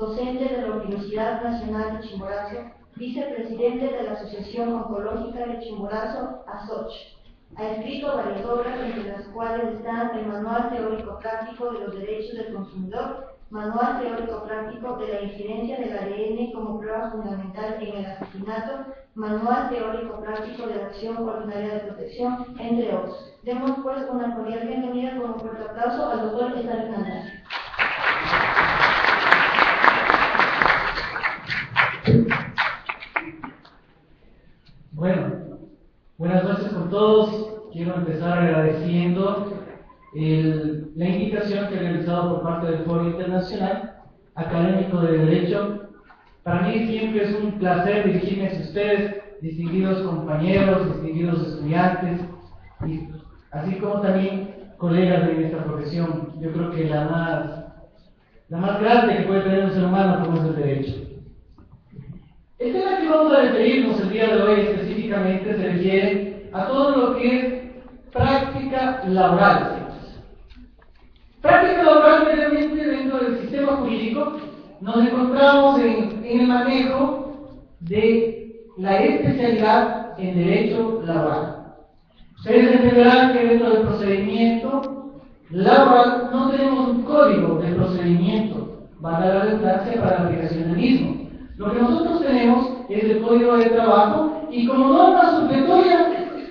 docente de la Universidad Nacional de Chimborazo, vicepresidente de la Asociación Oncológica de Chimborazo, ASOCH. Ha escrito varias obras, entre las cuales están el Manual Teórico Práctico de los Derechos del Consumidor, Manual Teórico Práctico de la Incidencia del ADN como prueba fundamental en el asesinato, Manual Teórico Práctico de la Acción Ordinaria de Protección, entre otros. Demos pues una cordial bienvenida con un fuerte aplauso al doctor Esteban Hernández. Bueno, buenas noches con todos. Quiero empezar agradeciendo la invitación que he realizado por parte del Foro Internacional Académico de Derecho. Para mí siempre es un placer dirigirme a ustedes, distinguidos compañeros, distinguidos estudiantes, y así como también colegas de nuestra profesión. Yo creo que la más grande que puede tener un ser humano como es el derecho. El tema que vamos a referirnos el día de hoy específicamente se refiere a todo lo que es práctica laboral. Práctica laboral, meramente dentro del sistema jurídico, nos encontramos en el manejo de la especialidad en derecho laboral. Ustedes entenderán que dentro del procedimiento laboral no tenemos un código de procedimiento, valga la redundancia, para la aplicación del mismo. Lo que nosotros tenemos es el Código de Trabajo y como norma supletoria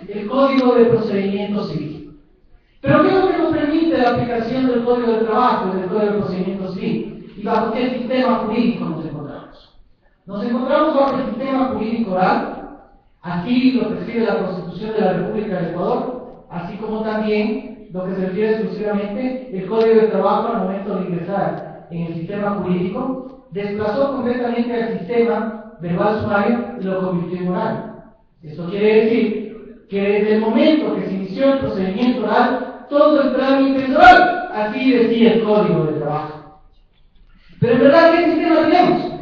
el Código de Procedimiento Civil. Pero ¿qué es lo que nos permite la aplicación del Código de Trabajo y del Código de Procedimiento Civil? ¿Y bajo qué sistema jurídico nos encontramos? Nos encontramos bajo el sistema jurídico oral, así lo prescribe la Constitución de la República del Ecuador, así como también lo que se refiere exclusivamente el Código de Trabajo al momento de ingresar en el sistema jurídico. Desplazó completamente al sistema verbal sumario y lo convirtió en oral. Esto quiere decir que desde el momento que se inició el procedimiento oral, todo el trámite es oral. Así decía el Código de Trabajo. Pero en verdad, ¿qué sistema tenemos?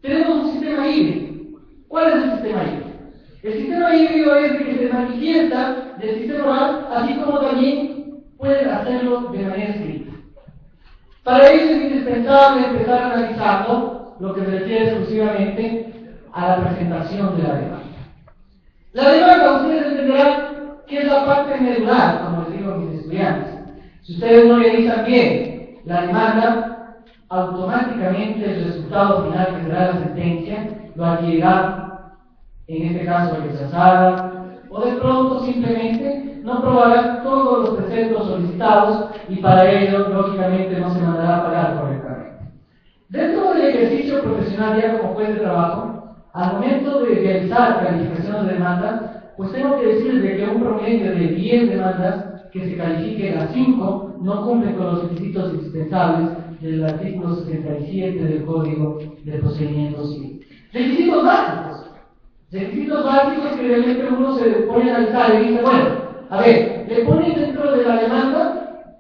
Tenemos un sistema híbrido. ¿Cuál es el sistema híbrido? El sistema híbrido es el que se manifiesta del sistema oral, así como también puede hacerlo de manera escrita. Para ello es indispensable empezar analizando lo que se refiere exclusivamente a la presentación de la demanda. La demanda, ustedes entenderán que es la parte medular, como les digo a mis estudiantes. Si ustedes no realizan bien la demanda, automáticamente el resultado final que será la sentencia lo adquirirá, en este caso, rechazada, o de pronto simplemente no probarán todos los preceptos solicitados y para ello, lógicamente, no se mandará a pagar correctamente. Dentro del ejercicio profesional ya como juez de trabajo, al momento de realizar calificaciones de demanda, pues tengo que decirles de que un promedio de 10 demandas que se califiquen a 5 no cumplen con los requisitos indispensables del artículo 67 del Código de Procedimiento Civil. Requisitos básicos. Requisitos básicos que realmente uno se pone a analizar y dice, bueno, a ver, le pone dentro de la demanda,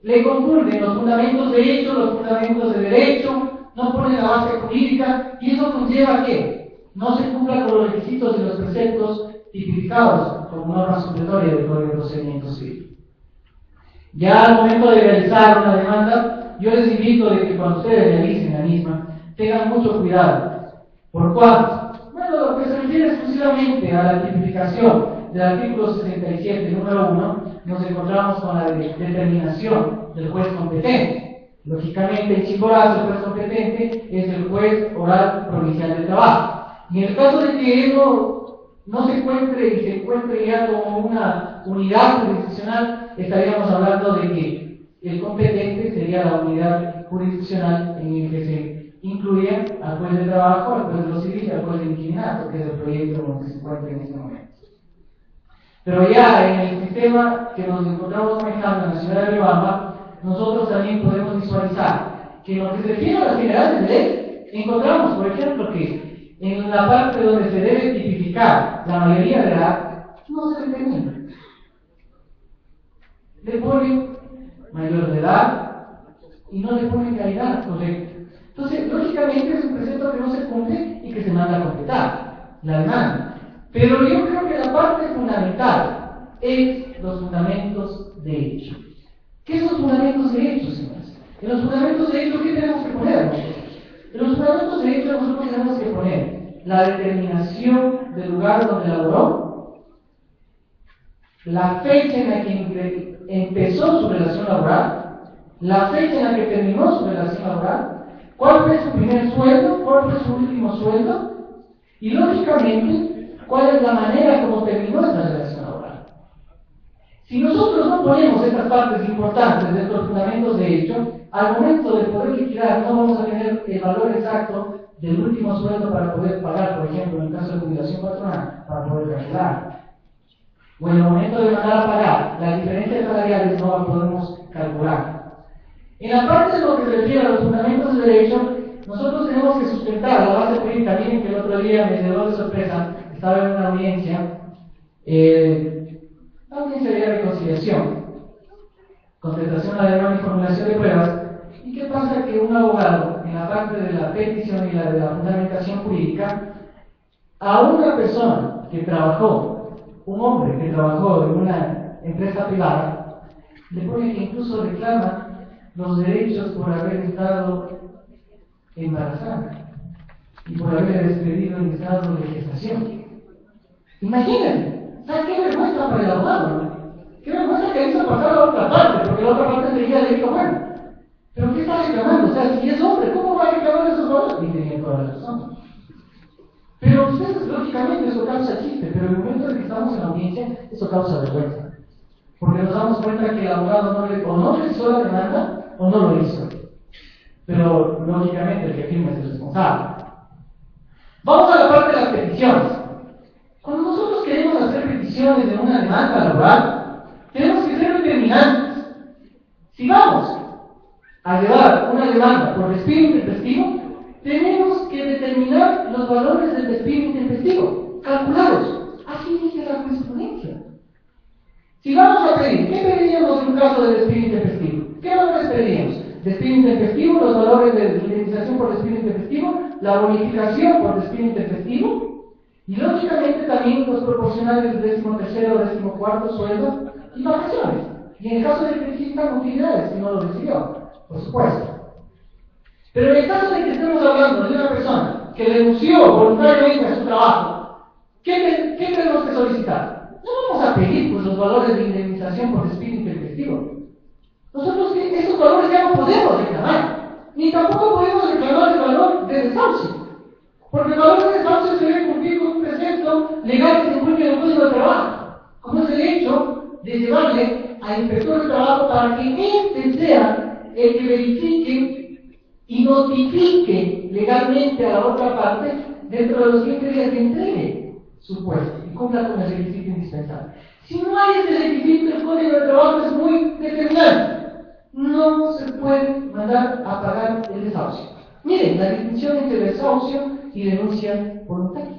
le confunden los fundamentos de hecho, los fundamentos de derecho, no pone la base jurídica, y eso conlleva que no se cumpla con los requisitos y los preceptos tipificados como norma supletoria del Código de Procedimiento Civil. Ya al momento de realizar una demanda, yo les invito de que cuando ustedes realicen la misma, tengan mucho cuidado. ¿Por cuánto? Bueno, lo que se refiere exclusivamente a la tipificación del artículo 67, número 1, nos encontramos con la determinación del juez competente. Lógicamente, en Chimborazo, el juez competente es el juez oral provincial de trabajo. Y en el caso de que no se encuentre y se encuentre ya como una unidad jurisdiccional, estaríamos hablando de que el competente sería la unidad jurisdiccional en el que se incluye al juez de trabajo, al juez de lo civil y al juez de inquilinato, que es el proyecto en el que se encuentra en este momento. Pero ya en el sistema que nos encontramos manejando en la ciudad de Riobamba, nosotros también podemos visualizar que en lo que se refiere a las generales de ley, encontramos, por ejemplo, que en la parte donde se debe tipificar la mayoría de edad, no se determina. Le ponen mayor de edad y no le ponen la edad correcta. Entonces, lógicamente es un precepto que no se cumple y que se manda a completar la demanda. Pero yo creo que la parte fundamental es los fundamentos de hecho. ¿Qué son los fundamentos de hecho, señores? En los fundamentos de hecho, ¿qué tenemos que poner? la determinación del lugar donde laboró, la fecha en la que empezó su relación laboral, la fecha en la que terminó su relación laboral, cuál fue su primer sueldo, cuál fue su último sueldo, y lógicamente, cuál es la manera como terminó esa relación laboral. Si nosotros no ponemos estas partes importantes de estos fundamentos de hecho, al momento de poder liquidar no vamos a tener el valor exacto del último sueldo para poder pagar, por ejemplo, en el caso de jubilación patronal, para poder calcular. O en el momento de mandar a pagar, las diferencias salariales no las podemos calcular. En la parte de lo que se refiere a los fundamentos del derecho, nosotros tenemos que sustentar la base jurídica. Miren que el otro día me llegó de sorpresa, estaba en una audiencia de reconciliación, contestación a la demanda y formulación de pruebas. ¿Y qué pasa? Que un abogado, en la parte de la petición y la de la fundamentación jurídica, a una persona que trabajó, un hombre que trabajó en una empresa privada, le pone que incluso reclama los derechos por haber estado embarazada y por haber despedido en estado de gestación. Imagínense, ¿sabes qué vergüenza para el abogado? ¿No? Qué vergüenza que hizo pasar a la otra parte, porque la otra parte enseguida le dijo, bueno, ¿pero qué está reclamando? O sea, si es hombre, ¿cómo va a reclamar esos valores? Y tenía toda la razón. Pero ustedes, lógicamente, eso causa chiste, pero en el momento en que estamos en la audiencia, eso causa vergüenza. Porque nos damos cuenta que el abogado o no realizó la demanda o no lo hizo. Pero, lógicamente, el que firma es el responsable. Vamos a la parte de las peticiones. Cuando nosotros queremos hacer peticiones de una demanda laboral, tenemos que ser determinantes. Si vamos a llevar una demanda por despido intempestivo, tenemos que determinar los valores del despido intempestivo, calculados. Así dice la jurisprudencia. Si vamos a pedir, ¿qué pediríamos en un caso de despido intempestivo? ¿Qué valores pediríamos? Despido intempestivo, los valores de indemnización por despido intempestivo, la bonificación por despido intempestivo, y lógicamente también los proporcionales del 13º o 14º sueldo y vacaciones. Y en el caso de que existan utilidades, si no lo recibió, por supuesto. Pero en el caso de que estemos hablando de una persona que renunció voluntariamente a su trabajo, ¿qué tenemos que solicitar? No vamos a pedir pues, los valores de indemnización por despido intempestivo. Nosotros esos valores ya no podemos reclamar, ni tampoco podemos reclamar el valor de desahucio, porque el valor de desahucio se debe cumplir con un precepto legal que se encuentra en el Código de Trabajo, como es el hecho de llevarle al inspector de trabajo para que éste sea el que verifique y notifique legalmente a la otra parte dentro de los 15 días que entregue su puesto y cumpla con el requisito indispensable. Si no hay ese requisito, el Código de Trabajo es muy determinante. No se puede mandar a pagar el desahucio. Miren, la distinción entre desahucio y denuncia voluntaria.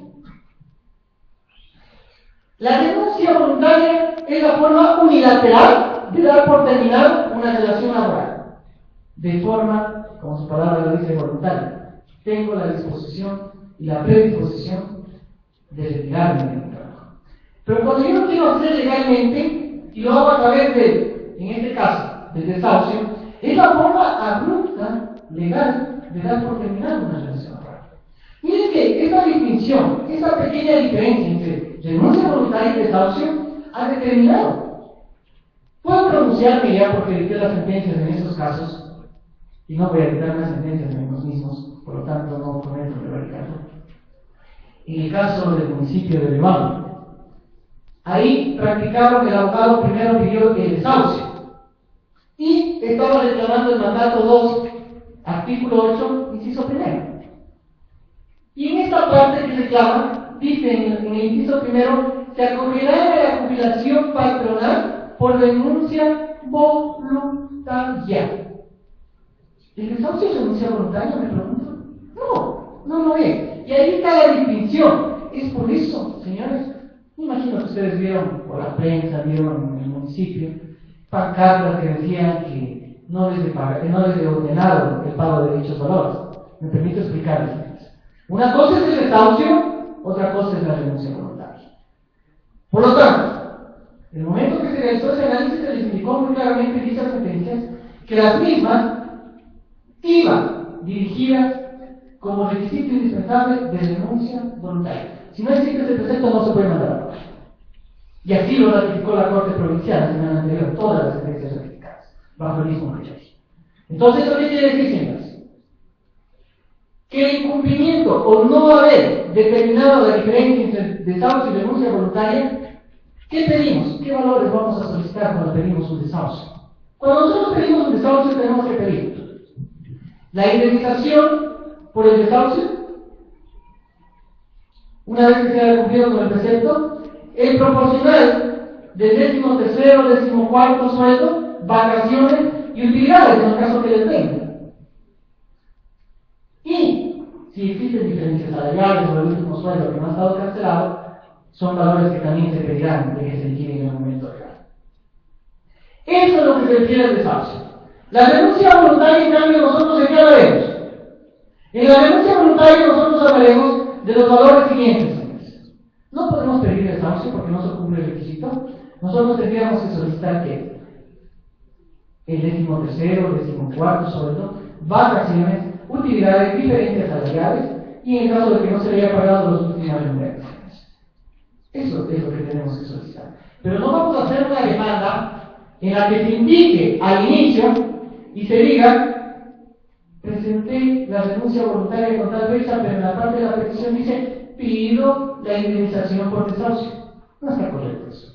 La denuncia voluntaria es la forma unilateral de dar por terminada una relación laboral. De forma, como su palabra lo dice, voluntaria. Tengo la disposición y la predisposición de retirarme de mi trabajo. Pero cuando yo lo quiero hacer legalmente, y lo hago a través de, en este caso, del desahucio, es la forma abrupta, legal, de dar por terminada una relación laboral. Miren que esta distinción, esta pequeña diferencia entre renuncia voluntaria y desahucio, ha determinado. Puedo pronunciarme ya porque dicté las sentencias en estos casos, y no voy a dictar las sentencias en los mismos, por lo tanto no cometo prevaricato. En el caso del municipio de Levante, ahí practicaron que el abogado primero pidió el desahucio y estaba reclamando el mandato 2, artículo 8, inciso primero. Y en esta parte que reclama, dice en el inciso primero, se acogerá a la jubilación patronal por renuncia voluntaria. ¿El desahucio es renuncia voluntaria, me pregunto? No lo es. Y ahí está la distinción. Es por eso, señores, me imagino que ustedes vieron por la prensa, vieron en el municipio, pancartas que decían que no les he ordenado el pago de dichos valores. Me permito explicarles. Una cosa es el desahucio, otra cosa es la renuncia voluntaria. Por lo tanto, en el momento que se realizó ese análisis, se les indicó muy claramente en dichas sentencias que las mismas iban dirigidas como requisito indispensable de renuncia voluntaria. Si no existe ese precepto, no se puede mandar a la cárcel. Y así lo ratificó la Corte Provincial la semana anterior, todas las sentencias ratificadas, bajo el mismo criterio. Entonces, ¿eso qué quiere decir, señores? Que el incumplimiento o no haber determinado la diferencia entre desahucio y renuncia voluntaria, ¿qué pedimos? ¿Qué valores vamos a solicitar cuando pedimos un desahucio? Cuando nosotros pedimos un desahucio tenemos que pedir la indemnización por el desahucio, una vez que se haya cumplido con el precepto, el proporcional del 13º, 14º sueldo, vacaciones y utilidades en el caso que les venga. Y si existen diferencias salariales o el último sueldo que no ha estado cancelado, son valores que también se pedirán de que se liquiden en el momento real. Eso es lo que se refiere al desahucio. La renuncia voluntaria, en cambio, nosotros ¿de qué hablaremos? En la renuncia voluntaria nosotros hablaremos de los valores siguientes. No podemos pedir desahucio porque no se cumple el requisito. Nosotros tendríamos que solicitar que el 13º, 14º sueldo, vacaciones, utilidades, diferencias salariales y en caso de que no se le haya pagado los últimos remuneraciones. Eso es lo que tenemos que solicitar. Pero no vamos a hacer una demanda en la que se indique al inicio y se diga: presenté la renuncia voluntaria con tal fecha, pero en la parte de la petición dice: pido la indemnización por desahucio. No está correcto eso.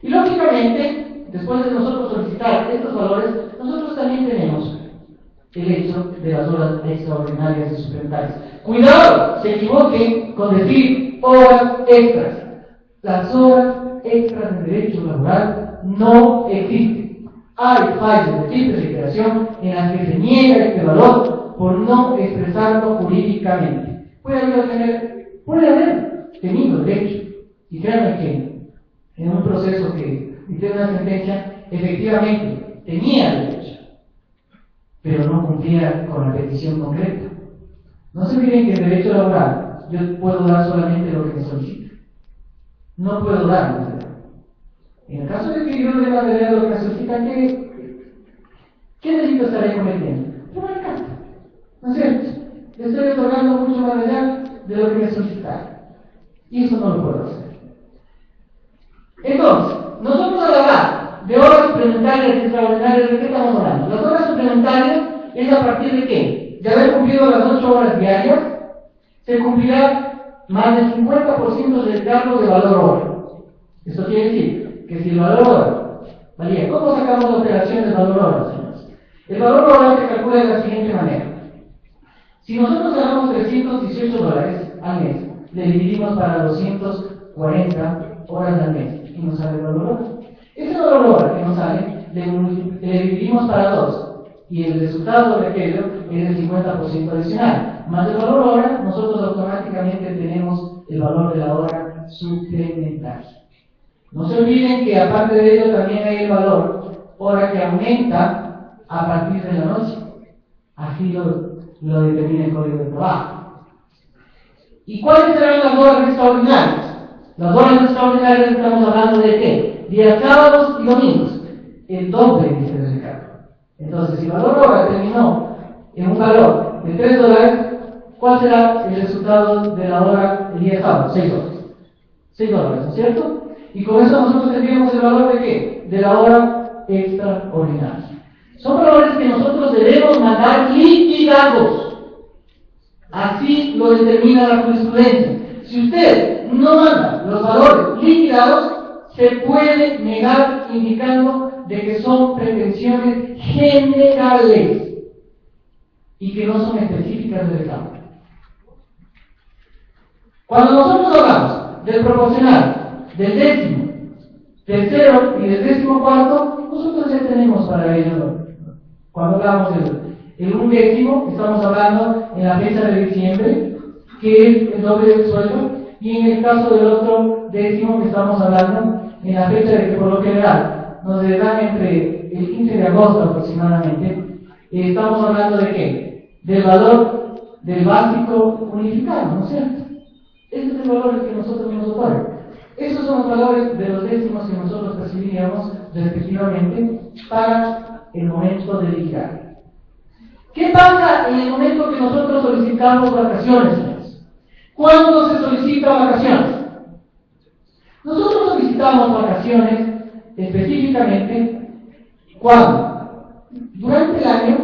Y lógicamente, después de nosotros solicitar estos valores, nosotros también tenemos el hecho de las horas extraordinarias y suplementarias. Cuidado, se equivoquen con decir horas extras. Las horas extras en derecho laboral no existen. Hay fallos de triple reiteración en las que se niega este valor por no expresarlo jurídicamente. Puede haber tenido derecho, y créanme que en un proceso que dicté una sentencia, efectivamente tenía derecho, pero no cumplía con la petición concreta. No se olviden que en derecho laboral yo puedo dar solamente lo que me solicita. No puedo dar más. En el caso de que yo deba de lo que me solicita, ¿qué delito estaré cometiendo? Una carta. ¿No es cierto? Le estoy otorgando mucho más allá de lo que me solicitaron. Y eso no lo puedo hacer. Entonces, nosotros al hablar de horas suplementarias y extraordinarias, ¿de qué estamos hablando? Las horas suplementarias es a partir de qué? De haber cumplido las 8 horas diarias, se cumplirá más del 50% del cargo de valor hora. Esto quiere decir que si el valor hora valía, ¿cómo sacamos la operación del valor hora, señores? El valor hora se calcula de la siguiente manera. Si nosotros ganamos $318 al mes, le dividimos para 240 horas al mes y nos sale el valor hora. Ese valor hora que nos sale, le dividimos para 2 y el resultado de aquello es el 50% adicional. Más el valor hora, nosotros automáticamente tenemos el valor de la hora suplementaria. No se olviden que aparte de ello también hay el valor hora que aumenta a partir de la noche. Así lo determina el Código de Trabajo. ¿Y cuáles serán las horas extraordinarias? Las horas extraordinarias estamos hablando de ¿qué? Días sábados y domingos. El doble dice el recargo. Entonces, si el valor hora terminó en un valor de $3, ¿cuál será el resultado de la hora el día sábado? $6. $6, ¿no es cierto? Y con eso nosotros tendríamos el valor de ¿qué? De la hora extraordinaria. Son valores que nosotros debemos mandar liquidados. Así lo determina la jurisprudencia. Si usted no manda los valores liquidados, se puede negar indicando de que son pretensiones generales y que no son específicas del reclamo. Cuando nosotros hablamos del proporcional, del 13º y del 14º, nosotros ya tenemos para ello. Cuando hablamos del 1/10, estamos hablando en la fecha de diciembre, que es el doble del sueldo, y en el caso del otro décimo que estamos hablando en la fecha de que por lo general nos dan entre el 15 de agosto aproximadamente, estamos hablando de ¿qué? Del valor del básico unificado, ¿no es cierto? Ese es el valor que nosotros nos otorgan. Esos son los valores de los décimos que nosotros recibiríamos respectivamente para el momento de liquidar. ¿Qué pasa en el momento que nosotros solicitamos vacaciones, señores? ¿Cuándo se solicita vacaciones? Nosotros solicitamos vacaciones específicamente cuando durante el año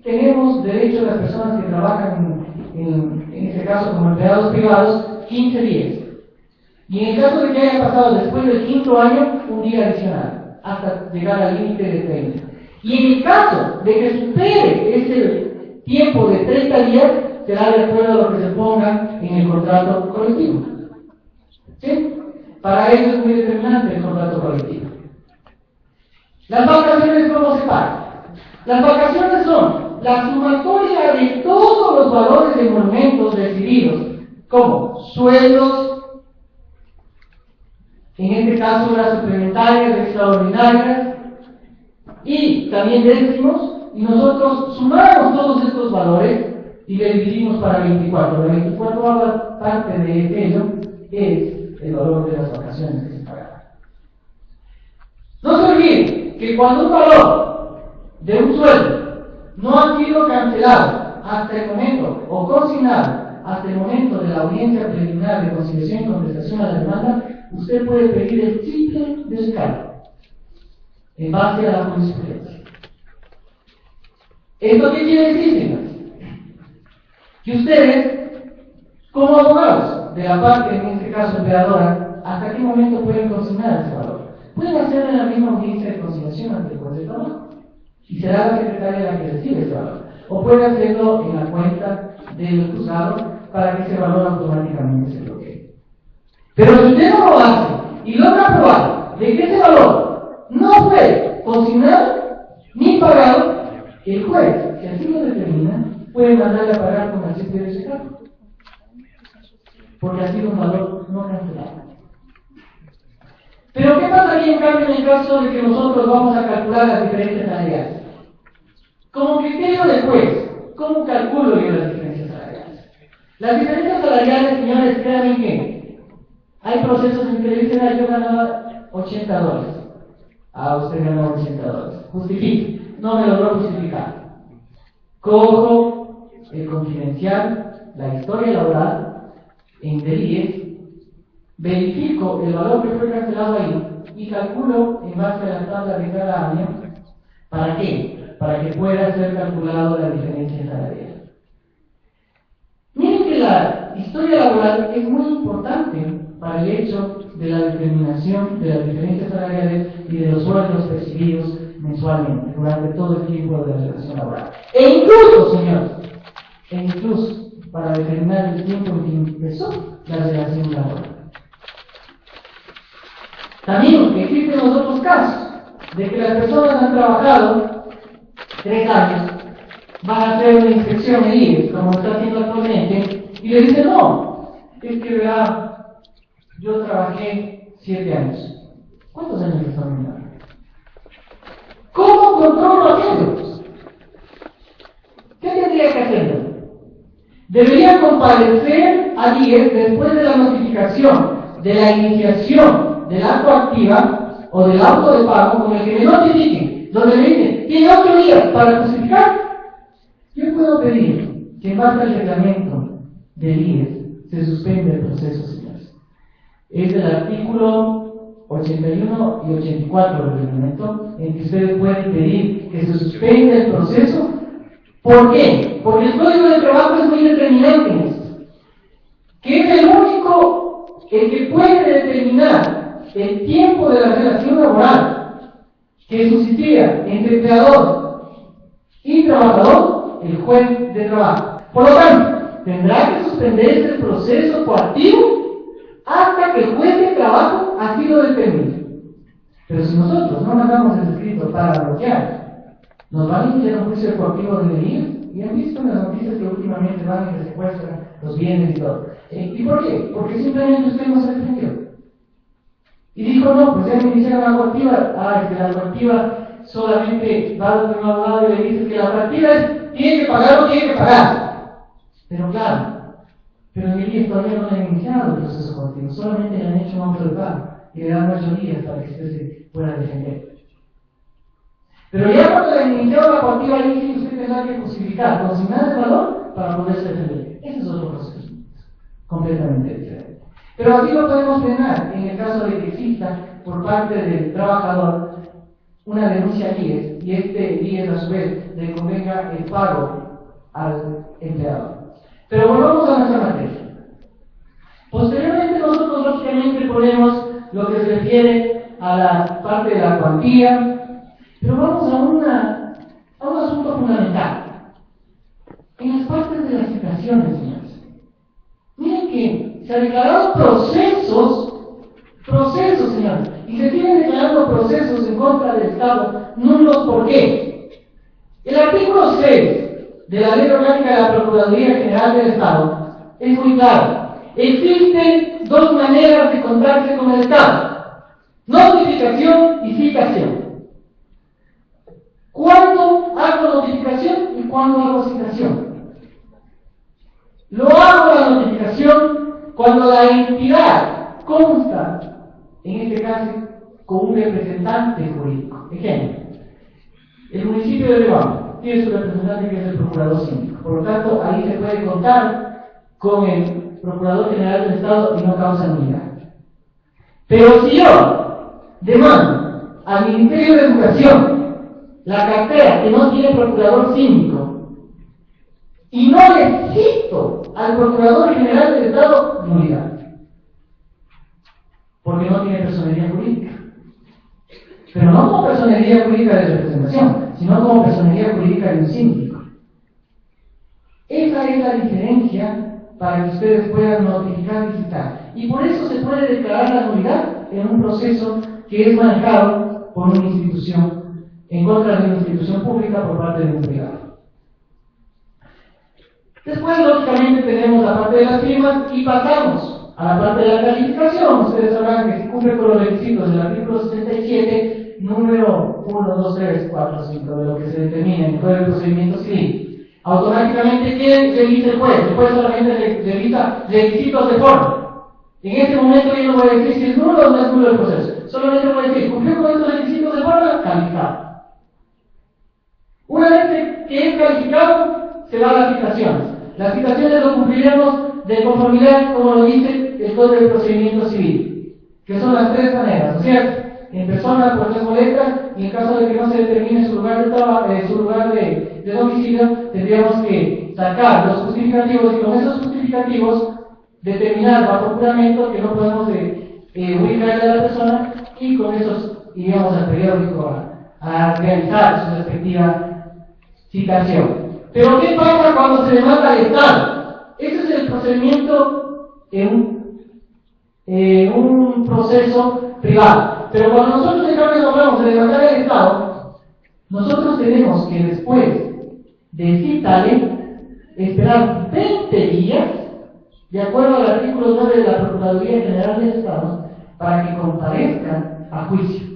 tenemos derecho a las personas que trabajan en este caso como empleados privados 15 días. Y en el caso de que haya pasado después del quinto año, un día adicional, hasta llegar al límite de 30. Y en el caso de que supere ese tiempo de 30 días, será de acuerdo a lo que se ponga en el contrato colectivo. ¿Sí? Para eso es muy determinante el contrato colectivo. Las vacaciones, ¿cómo se pagan? Las vacaciones son la sumatoria de todos los valores de monumentos recibidos, como sueldos, en este caso horas suplementarias, extraordinarias, y también décimos, y nosotros sumamos todos estos valores y le dividimos para 24. La 24 parte de ello es el valor de las vacaciones que se pagan. No se olvide que cuando un valor de un sueldo no ha sido cancelado hasta el momento o consignado hasta el momento de la audiencia preliminar de conciliación y contestación a la demanda, usted puede pedir el triple de su cargo en base a la jurisprudencia. ¿Esto qué quiere decir, señores? Que ustedes, como abogados de la parte, en este caso empleadora, ¿hasta qué momento pueden consignar ese valor? Pueden hacerlo en la misma audiencia de conciliación ante el juez de trabajo y será la secretaria la que recibe ese valor. O puede hacerlo en la cuenta del juzgado para que ese valor automáticamente se bloquee. Pero si usted no lo hace y logra probar de que ese valor no fue consignado ni pagado, el juez, si así lo determina, puede mandarle a pagar con el simple de ese cargo, porque ha sido un valor no cancelado. Pero ¿qué pasaría en cambio en el caso de que nosotros vamos a calcular las diferencias salariales? Como criterio del juez, ¿cómo calculo yo las diferencias salariales? Las diferencias salariales, señores, créanme que hay procesos en que le dicen, yo ganaba $80. Usted ganó $80. Justifique. No me logró justificar. Cojo el confidencial, la historia laboral, en DELIES, verifico el valor que fue cancelado ahí y calculo en base a la tabla de cada año. ¿Para qué? Para que pueda ser calculado la diferencia salarial. Miren que la historia laboral es muy importante para el hecho de la determinación de las diferencias salariales y de los sueldos percibidos mensualmente durante todo el tiempo de la relación laboral. E incluso, señores, para determinar el tiempo en que empezó la relación laboral. También existen los otros casos de que las personas han trabajado 3 años, van a hacer una inspección en IES, como está haciendo actualmente, y le dicen, no, es que verá, yo trabajé 7 años. ¿Cuántos años están mirando? ¿Cómo controlo aquellos? ¿Qué tendría que hacer? Debería comparecer a IES después de la notificación de la iniciación del acto activa o del auto de pago con el que me notifiquen, donde me dicen, tiene 8 días para justificar. Yo puedo pedir que en base al reglamento del IES se suspenda el proceso, señores. Es el artículo 81 y 84 del reglamento en que ustedes pueden pedir que se suspenda el proceso. ¿Por qué? Porque el Código de Trabajo es muy determinante en esto, que es el único que puede determinar el tiempo de la relación laboral que sucedía entre empleador y trabajador, el juez de trabajo. Por lo tanto, tendrá que suspenderse el proceso coactivo hasta que el juez de trabajo así lo determine. Pero si nosotros no mandamos el escrito para bloquear, nos van a iniciar un juicio coactivo de venir, y han visto en las noticias que últimamente van y se secuestran los bienes y todo. ¿Y por qué? Porque simplemente usted no se defendió. Y dijo, no, pues ya me iniciaron la coactiva. Es que la coactiva solamente va a un abogado y le dice que la coactiva es, tiene que pagar o tiene que pagar. Pero claro, pero en el IES todavía no le han iniciado el proceso coactivo, solamente le han hecho un auto de pago y le dan 8 días para que usted se pueda defender. Pero ya cuando le iniciaron la coactiva, ahí sí usted tendrá que justificar, consignar el valor para poderse defender. Ese es otro proceso, completamente diferente. Pero así lo podemos frenar en el caso de que exista por parte del trabajador una denuncia al IES y este IES a su vez le convenga el pago al empleador. Pero volvamos a nuestra materia. Posteriormente nosotros lógicamente ponemos lo que se refiere a la parte de la cuantía, pero vamos a un asunto fundamental. En las partes de las citaciones, señores. Miren que se han declarado procesos, señores, y se siguen declarando procesos en contra del Estado, nulos. ¿Por qué? El artículo 6 de la Ley Orgánica de la Procuraduría General del Estado es muy claro. Existen dos maneras de contarse con el Estado: notificación y citación. ¿Cuándo hago notificación y cuándo hago citación? Lo hago la notificación cuando la entidad consta, en este caso, con un representante jurídico. Ejemplo, el municipio de Riobamba tiene su representante que es el procurador síndico. Por lo tanto, ahí se puede contar con el Procurador General del Estado y no causa nulidad. Pero si yo demando al Ministerio de Educación la cartera que no tiene Procurador Síndico y no le cito al Procurador General del Estado, nulidad. Porque no tiene personería jurídica. Pero no como personería jurídica de representación, sino como personería jurídica de un síndico. Esa es la diferencia para que ustedes puedan notificar y citar. Y por eso se puede declarar la nulidad en un proceso que es manejado por una institución, en contra de una institución pública por parte de un privado. Después, lógicamente, tenemos la parte de las firmas y pasamos a la parte de la calificación. Ustedes sabrán que se cumple con los requisitos del artículo 77, número 1, 2, 3, 4, 5, de lo que se determina en el Código de Procedimiento Civil. Automáticamente, ¿quién revisa el juez? El juez solamente revisa requisitos de forma. En este momento yo no voy a decir si es nulo o no es nulo el proceso. Solamente voy a decir, ¿cumplió con estos requisitos de forma? Calificado. Una vez que es calificado, se va a las citaciones. Las citaciones lo cumpliremos de conformidad, como lo dice el Código de Procedimiento Civil, que son las tres maneras, ¿no es cierto? En persona, por 3 boletas, y en caso de que no se determine su lugar de trabajo, su lugar de domicilio, tendríamos que sacar los justificativos y con esos justificativos determinar bajo juramento que no podemos ubicar a la persona, y con esos iríamos al periódico a realizar su respectiva citación. Pero ¿qué pasa cuando se demanda al Estado? Ese es el procedimiento en un proceso privado. Pero cuando nosotros hablamos de demandar al Estado, nosotros tenemos que después de citarle esperar 20 días, de acuerdo al artículo 9 de la Procuraduría General del Estado, para que comparezcan a juicio.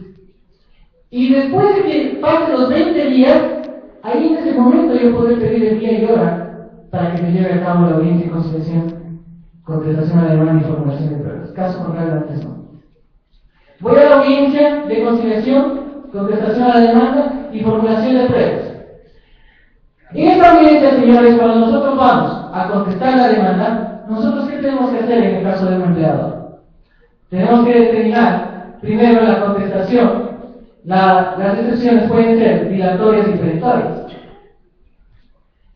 Y después de que pasen los 20 días, ahí en ese momento yo podré pedir el día y hora para que se lleve a cabo la audiencia y conciliación, contestación a la demanda y formulación de pruebas. Caso contrario, antes no. Voy a la audiencia de conciliación, contestación a la demanda y formulación de pruebas. En esta audiencia, señores, cuando nosotros vamos a contestar la demanda, ¿nosotros qué tenemos que hacer en el caso de un empleador? Tenemos que determinar primero la contestación. Las excepciones pueden ser dilatorias y perentorias.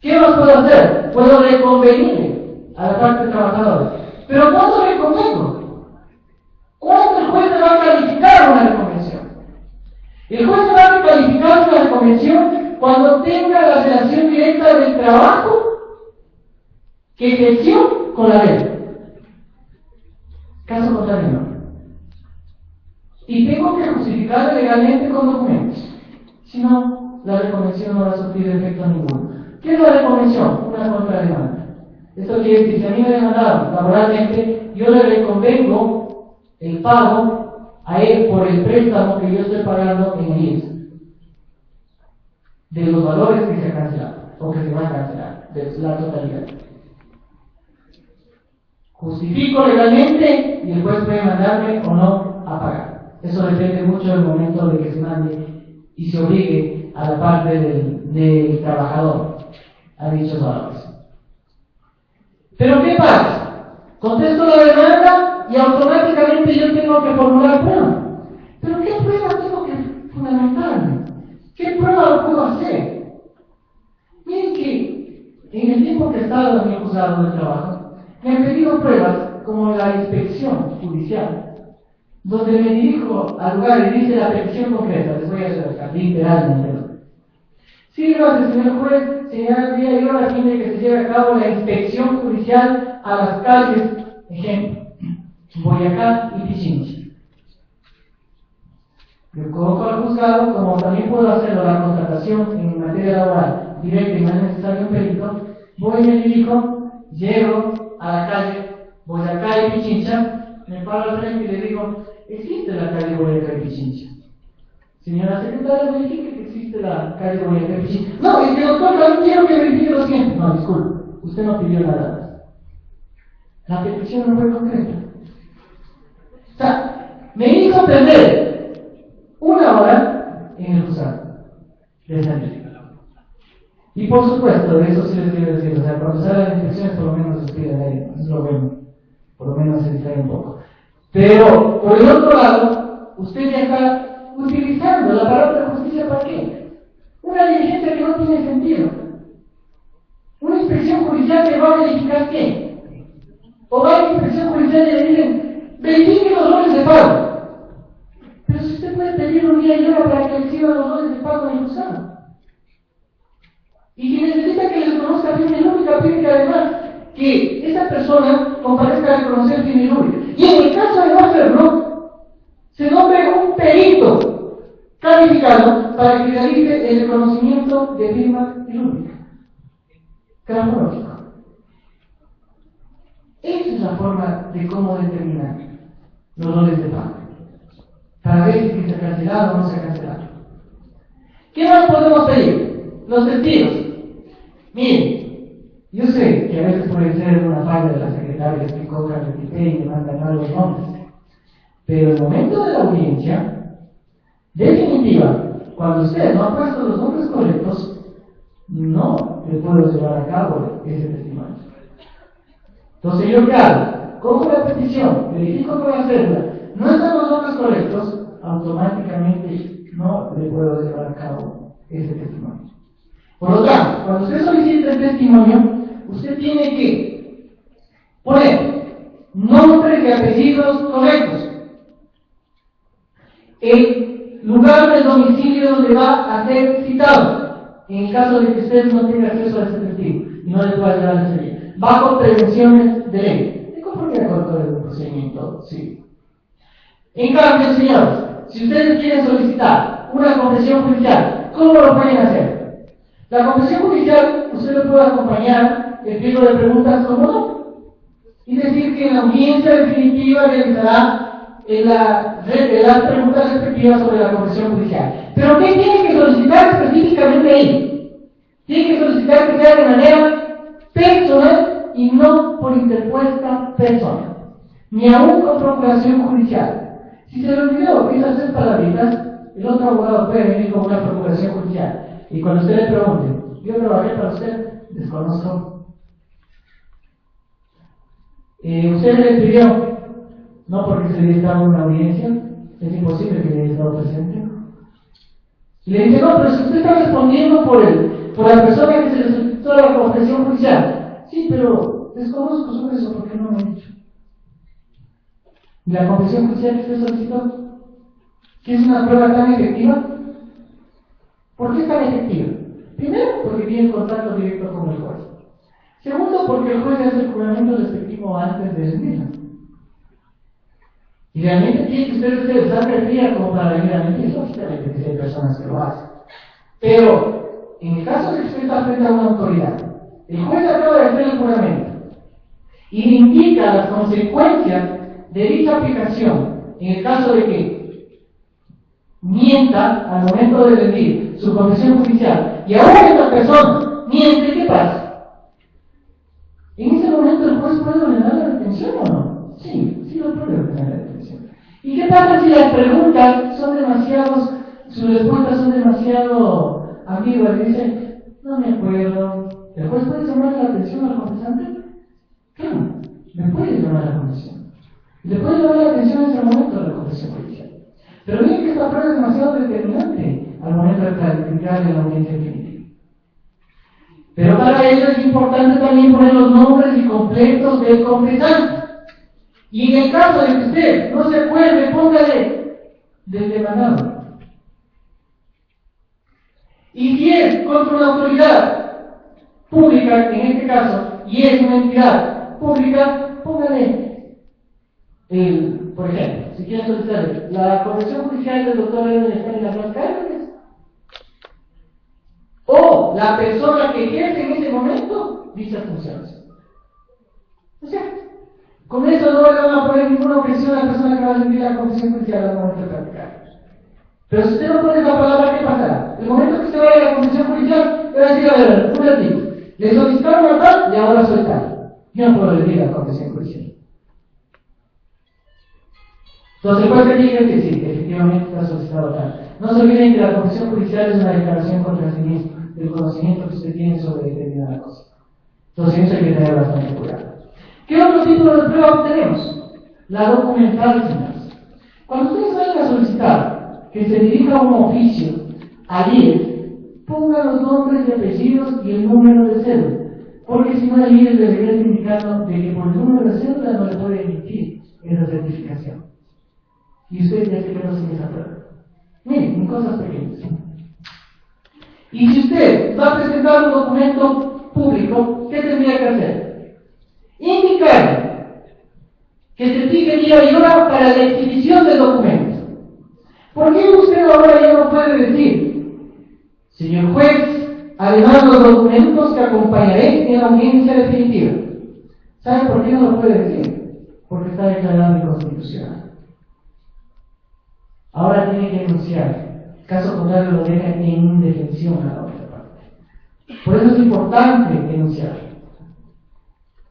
¿Qué más puedo hacer? Puedo reconvenir a la parte trabajadora. ¿Pero cuándo reconvengo? ¿Cuándo el juez me va a calificar una reconvención? El juez me va a calificar una reconvención cuando tenga la relación directa del trabajo que ejerció con la ley. Caso contrario, no. Y tengo que justificarlo legalmente con documentos. Si no, la reconvención no va a surtir efecto ninguno. ¿Qué es la reconvención? Una contrademanda. Esto quiere decir, si a mí me demandaron laboralmente, yo le reconvengo el pago a él por el préstamo que yo estoy pagando en el IES, de los valores que se han cancelado o que se van a cancelar, de la totalidad. Justifico legalmente y el juez puede mandarme o no a pagar. Eso depende mucho del momento de que se mande y se obligue a la parte del trabajador, a dichos valores. Pero ¿qué pasa? Contesto la demanda y automáticamente yo tengo que formular prueba. ¿Pero qué prueba tengo que fundamentarme? ¿Qué prueba puedo hacer? Miren que en el tiempo que he estado en el juzgado de trabajo, me han pedido pruebas como la inspección judicial, donde me dirijo al lugar y dice la petición concreta, les voy a hacer literalmente. Sí, gracias, señor juez, señala día y hora a fin de que se lleve a cabo la inspección judicial a las calles, ejemplo, Boyacá y Pichincha. Yo convoco al juzgado, como también puedo hacerlo la constatación en materia laboral directa y no es necesario un perito, voy y me dirijo, llego a la calle Boyacá y Pichincha, me paro al frente y le digo, ¿existe la calle Boyacá y Pichincha? Señora secretaria, verifique que existe la calle Boyacá y Pichincha. No, es que doctor, no quiero que verifique lo siguiente. No, disculpe, usted no pidió nada. La petición no fue concreta. O sea, me hizo perder una hora en el juzgado de San. Y por supuesto, de eso sí les quiero decir, o sea, cuando salen las inspecciones por lo menos se despiden de ahí, es lo bueno, por lo menos se distrae un poco. Pero, por el otro lado, usted ya está utilizando la palabra de justicia ¿para qué? Una diligencia que no tiene sentido. Una inspección judicial que va a verificar qué. O va a la inspección judicial y le dicen, verifique los roles de pago. Pero si usted puede pedir un día y hora para que exhiba los roles de pago en el juzgado. Y si necesita que les conozca firme y lúbrica, pide que además que esa persona comparezca a reconocer firme y lúbrica. Y en el caso de no hacerlo, se nombre un perito calificado para que realice el reconocimiento de firma y lúbrica. Cronológico. Esa es la forma de cómo determinar los roles de pago. Para ver si se ha cancelado o no se ha cancelado. ¿Qué más podemos pedir? Los testigos. Miren, yo sé que a veces puede ser una falla de las secretarias que cojan el tipé y le mandan mal los nombres, pero el momento de la audiencia, definitiva, cuando usted no ha puesto los nombres correctos, no le puedo llevar a cabo ese testimonio. Entonces, ¿yo qué hago? Cojo la petición, verifico con la cédula, no están los nombres correctos, automáticamente no le puedo llevar a cabo ese testimonio. Por lo tanto, cuando usted solicita el testimonio, usted tiene que poner nombres y apellidos correctos, el lugar del domicilio donde va a ser citado, en el caso de que usted no tenga acceso a ese testigo y no le pueda llevar a ese bajo prevenciones de ley, de conformidad con el Código de Procedimiento Civil. En cambio, señores, si ustedes quieren solicitar una confesión judicial, ¿cómo lo pueden hacer? La confesión judicial, usted lo puede acompañar el pliego de preguntas como no, y decir que en la audiencia definitiva realizará las preguntas respectivas sobre la confesión judicial. Pero ¿qué tiene que solicitar específicamente ahí? Tiene que solicitar que sea de manera personal y no por interpuesta persona, ni aún con procuración judicial. Si se le olvidó esas 3 palabritas, el otro abogado puede venir con una procuración judicial. Y cuando usted le pregunte, yo trabajé para usted, desconozco. Usted le pidió, no porque se le estaba en una audiencia, es imposible que le haya estado presente. Y le dice, no, pero si usted está respondiendo por la persona que se le solicitó la confesión judicial. Sí, pero desconozco sobre eso porque no me han dicho. ¿Y la confesión judicial que usted solicitó? ¿Que es una prueba tan efectiva? ¿Por qué es tan efectiva? Primero, porque tiene contacto directo con el juez. Segundo, porque el juez hace el juramento respectivo antes de mismo. Y realmente tiene que usted sangre fría como para venir a mentir. Lógicamente que hay personas que lo hacen. Pero, en el caso de que usted está frente a una autoridad, el juez acaba de hacer el juramento y le indica las consecuencias de dicha aplicación en el caso de que mienta al momento de rendir su confesión judicial y ahora esta persona miente, ¿qué pasa? En ese momento el juez puede ordenar la detención o no? Sí lo puede ordenar la detención. ¿Y qué pasa si las preguntas son sus respuestas son demasiado ambigua y dice, no me acuerdo, ¿el juez puede llamar la atención al confesante? Claro, me puede llamar la atención. Le puede llamar la atención en ese momento de la confesión judicial. Pero miren que esta prueba es demasiado determinante al momento de clarificar en la audiencia definitiva. Pero para ello es importante también poner los nombres y completos del confesante. Y en el caso de que usted no se acuerde, póngale del demandado. Y si es contra una autoridad pública, en este caso, y es una entidad pública, póngale, por ejemplo, si quieren solicitar la confesión judicial del doctor Edwin Stanley Las Cárdenas, o la persona que ejerce en ese momento dichas funciones. O sea, con eso no le van a poner ninguna objeción a la persona que va a recibir la confesión judicial al momento de practicar. Pero si usted no pone esa palabra, ¿qué pasará? El momento que usted vaya a la confesión judicial, le va a decir, a ver, un ratito, le solicitaron a tal y ahora sueltan. Yo no puedo recibir la confesión judicial. Entonces, ¿cuál te dice que sí, efectivamente está solicitado tal? No se olviden que la confesión judicial es una declaración contra sí mismo, del conocimiento que usted tiene sobre determinada cosa. Entonces, eso hay que tener bastante cuidado. ¿Qué otro tipo de prueba tenemos? La documental, señores. Cuando ustedes vayan a solicitar que se dirija un oficio al IES, pongan los nombres y apellidos y el número de cédula, porque si no el IES le debería indicando de que por el número de cédula no le puede emitir esa certificación. Y usted ya se quedó sin esa prueba. Miren, en cosas pequeñas. Y si usted va a presentar un documento público, ¿qué tendría que hacer? Indicar que se fije día y hora para la exhibición del documento. ¿Por qué usted ahora ya no puede decir, señor juez, además los documentos que acompañaré en la audiencia definitiva? ¿Sabe por qué no lo puede decir? Porque está declarado inconstitucional. Ahora tiene que denunciar, caso contrario lo deja en indefensión a la otra parte. Por eso es importante denunciar.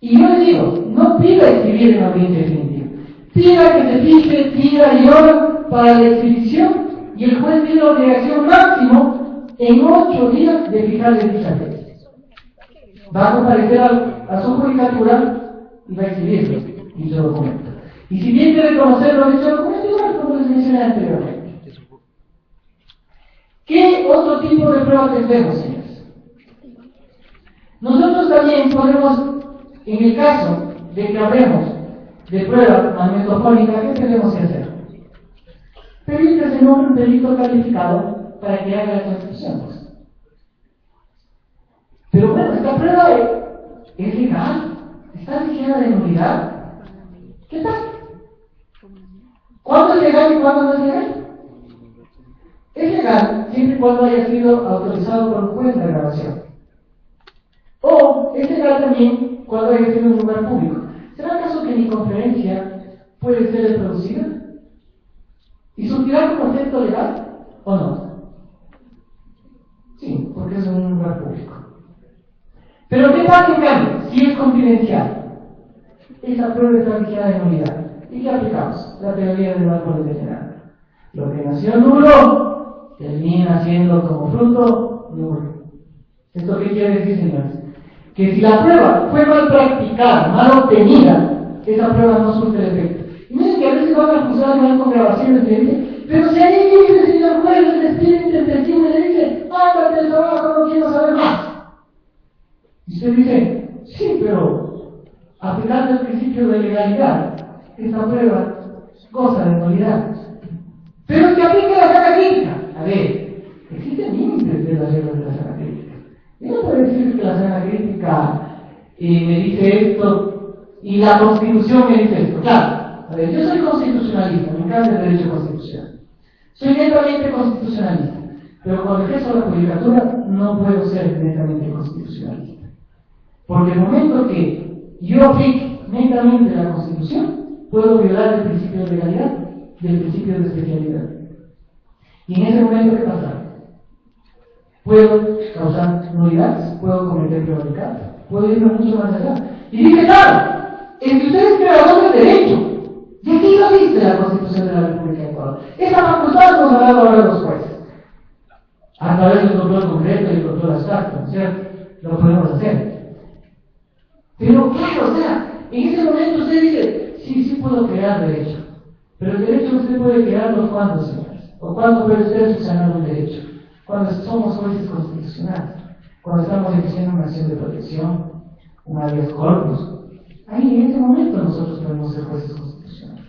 Y yo les digo, no pida escribir en la audiencia definitiva, pida que se fije día y hora para la exhibición y el juez tiene la obligación máximo en 8 días de fijarle dicha fecha. Va a comparecer a su judicatura y va a exhibirlo dicho documento. Y si bien quiere conocerlo dicho documento, igual como les mencioné anteriormente. ¿Qué otro tipo de pruebas tenemos, señores? Nosotros también podemos, en el caso de que hablemos de prueba magnetofónica, ¿qué tenemos que hacer? Pedir que se nombre un delito calificado para que haga la transcripción. Pero bueno, esta prueba es legal, está ligera de nulidad. ¿Qué tal? ¿Cuándo es legal y cuándo no es legal? Es legal siempre y cuando haya sido autorizado por un juez la grabación. O es legal también cuando haya sido en un lugar público. ¿Será acaso que mi conferencia puede ser reproducida? ¿Y surtirá como efecto legal o no? Sí, porque es un lugar público. Pero ¿qué pasa en cambio si es confidencial? Esa prueba es la ligera de nulidad. ¿Y qué aplicamos? La teoría del árbol de general. Lo que nació nulo termina siendo como fruto nulo. ¿Esto qué quiere decir, señores? Que si la prueba fue mal practicada, mal obtenida, esa prueba no surte el efecto. Y miren que a veces van a acusar con grabaciones y dicen, pero si ahí dice, señor juez, el espíritu intempestivo le dice, ándate el trabajo, no quiero saber más. Y usted dice, sí, pero aplicando el principio de legalidad, esta prueba goza de nulidad. Pero es que aplica la sana crítica. A ver, existen límites de las reglas de la sana crítica. Yo no puedo decir que la sana crítica me dice esto y la Constitución me dice esto. Claro, a ver, yo soy constitucionalista, me encanta el derecho constitucional. Soy netamente constitucionalista, pero cuando ejerzo la judicatura no puedo ser netamente constitucionalista. Porque el momento que yo aplique netamente la Constitución, puedo violar el principio de legalidad y el principio de especialidad. Y en ese momento, ¿qué pasa? Puedo causar nulidades, puedo cometer prevaricato, puedo irme mucho más allá. Y dice, claro, es que usted es creador del derecho. Y aquí lo dice la Constitución de la República de Ecuador. Esa facultad nos ha dado ahora los jueces. a través del control concreto y el control abstracto, ¿no es cierto? Lo podemos hacer. Pero claro, o sea, en ese momento usted dice, sí puedo crear derecho, pero el derecho usted puede crearlo cuando, señores, o cuando puede usted subsanar un derecho, cuando somos jueces constitucionales, cuando estamos ejerciendo una acción de protección, un habeas corpus. Ahí en ese momento nosotros podemos ser jueces constitucionales.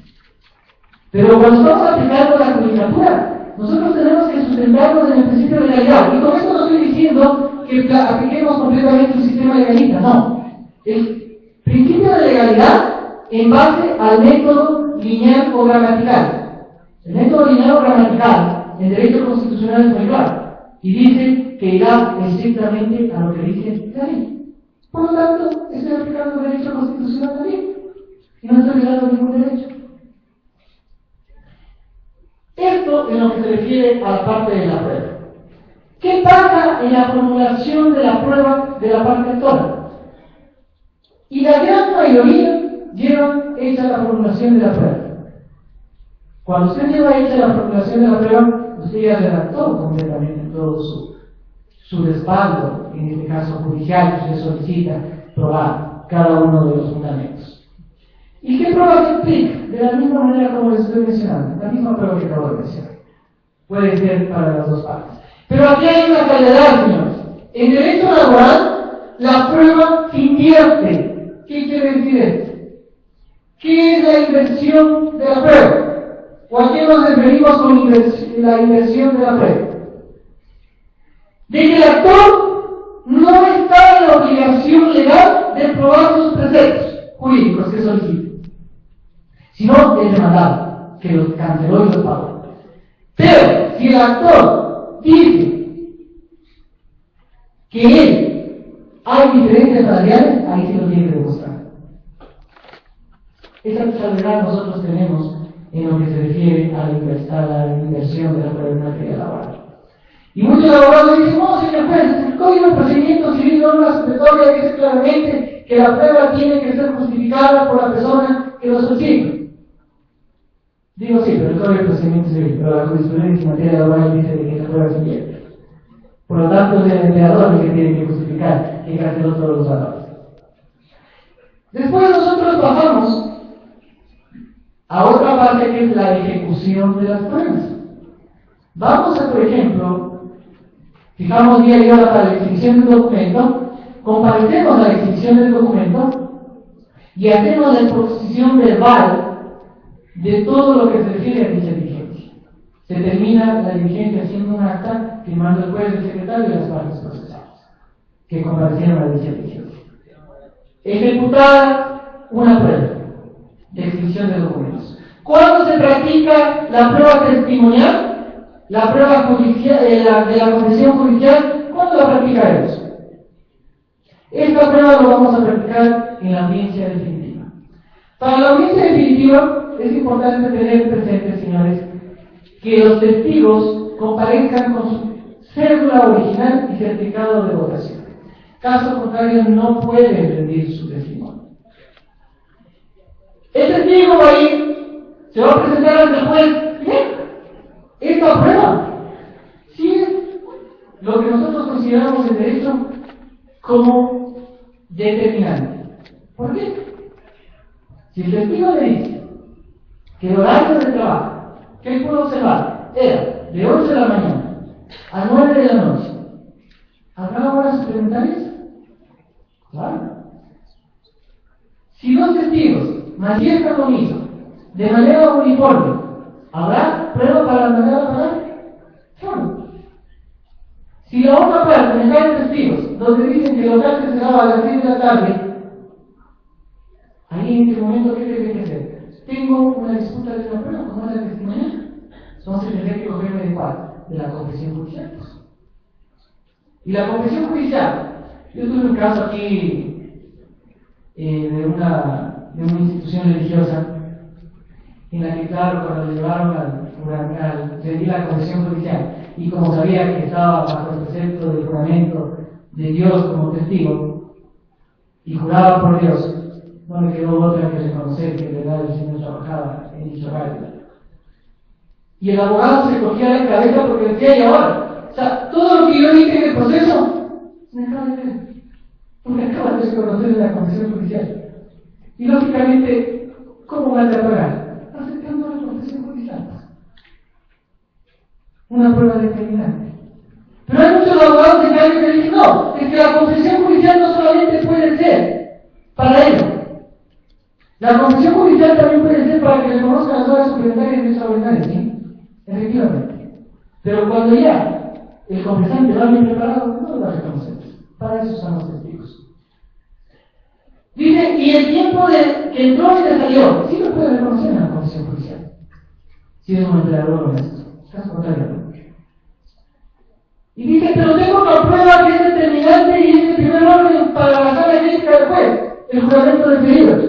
Pero cuando estamos aplicando la judicatura, nosotros tenemos que sustentarnos en el principio de legalidad. Y con esto no estoy diciendo que apliquemos completamente un sistema legalista, no. El principio de legalidad en base al método lineal o gramatical. El método lineal o gramatical en derecho constitucional es muy claro y dice que irá estrictamente a lo que dice la ley. Por lo tanto, estoy aplicando el derecho constitucional también y no estoy violando ningún derecho. Esto en lo que se refiere a la parte de la prueba. ¿Qué pasa en la formulación de la prueba de la parte actora? Y la gran mayoría llevan hecha la formulación de la prueba. Cuando usted lleva hecha la formulación de la prueba, usted ya redactó completamente todo su respaldo, en este caso judicial, que usted solicita probar cada uno de los fundamentos. ¿Y qué prueba se implica? De la misma manera como les estoy mencionando, la misma prueba que acabo de mencionar. Puede ser para las dos partes. Pero aquí hay una salvedad, señores. En derecho laboral, la prueba se invierte. ¿Qué quiere decir esto? ¿Qué es la inversión de la prueba? ¿O a qué nos referimos con la inversión de la prueba? De que el actor no está en la obligación legal de probar sus preceptos jurídicos que solicita, sino el demandado, que los canceló y los pagó. Pero si el actor dice que hay diferencias salariales, ahí sí lo tiene que demostrar. Esa salvedad nosotros tenemos en lo que se refiere a la inversión de la prueba en materia laboral. Y muchos abogados dicen, no, señor juez, el Código de Procedimiento Civil norma supletoria dice claramente que la prueba tiene que ser justificada por la persona que lo solicita. Digo sí, pero el Código de Procedimiento Civil, pero la jurisprudencia en materia laboral dice que esa prueba se invierte. Por lo tanto, es el empleador el que tiene que justificar que canceló todos los valores. Después nosotros pasamos a otra parte que es la ejecución de las pruebas. Vamos a, por ejemplo, fijamos día y hora para la exhibición del documento, comparecemos a la exhibición del documento y hacemos la exposición verbal de todo lo que se refiere a dicha diligencia. Se termina la diligencia haciendo un acta, firmando el juez, el secretario y las partes procesales que comparecieron a dicha diligencia. Ejecutada una prueba de exhibición de documentos. ¿Cuándo se practica la prueba testimonial? La prueba judicial, de la confesión judicial, ¿cuándo la practicaremos? Esta prueba lo vamos a practicar en la audiencia definitiva. Para la audiencia definitiva es importante tener presente, señores, que los testigos comparezcan con su cédula original y certificado de votación. Caso contrario, no pueden rendir su testimonio. El testigo va a ir, se va a presentar ante el juez. Bien, esta prueba sí es lo que nosotros consideramos en derecho como determinante. ¿Por qué? Si el testigo le dice que el horario de trabajo que él pudo observar era de 8 de la mañana a 9 de la noche, ¿habrá horas suplementarias? Claro. Si dos testigos manifiestan lo mismo de manera uniforme, ¿habrá prueba para mandar a pagar? Claro. Si la otra parte me caen testigos donde dicen que el local se cerraba a las 6 de la tarde, ahí en este momento, ¿qué tiene que hacer? Tengo una disputa de una prueba, ¿cómo es la testimonial? Entonces tendré que cogerme de cuál? De la confesión judicial. Y la confesión judicial, yo tuve un caso aquí de una institución religiosa en la que, claro, cuando le llevaron al rendir la confesión judicial y como sabía que estaba bajo el precepto del juramento de Dios como testigo y juraba por Dios, no me quedó otra que reconocer que en verdad el Señor trabajaba en dicho horario. Y el abogado se cogía la cabeza porque decía, y ahora, O sea, todo lo que yo dije en el proceso, me acaba de ver. Porque acaba de reconocer en la confesión judicial. Y lógicamente, ¿cómo van a pagar? Aceptando la confesión judicial. Una prueba determinante. Pero hay muchos abogados de cambio que dicen, no, es que la confesión judicial no solamente puede ser para ello. La confesión judicial también puede ser para que le conozcan las horas suplementarias y extraordinarias, ¿sí? Efectivamente. Pero cuando ya el confesante va bien preparado, no lo va a reconocer. Para eso son los testigos. Dice, y el tiempo de que entró y que salió, sí lo puede reconocer en la confesión judicial. Si es un empleador honesto. Caso contrario, ¿no? Y dice, pero tengo una prueba que es determinante y es el primer orden para la sala crítica del juez, el juramento de pedidos.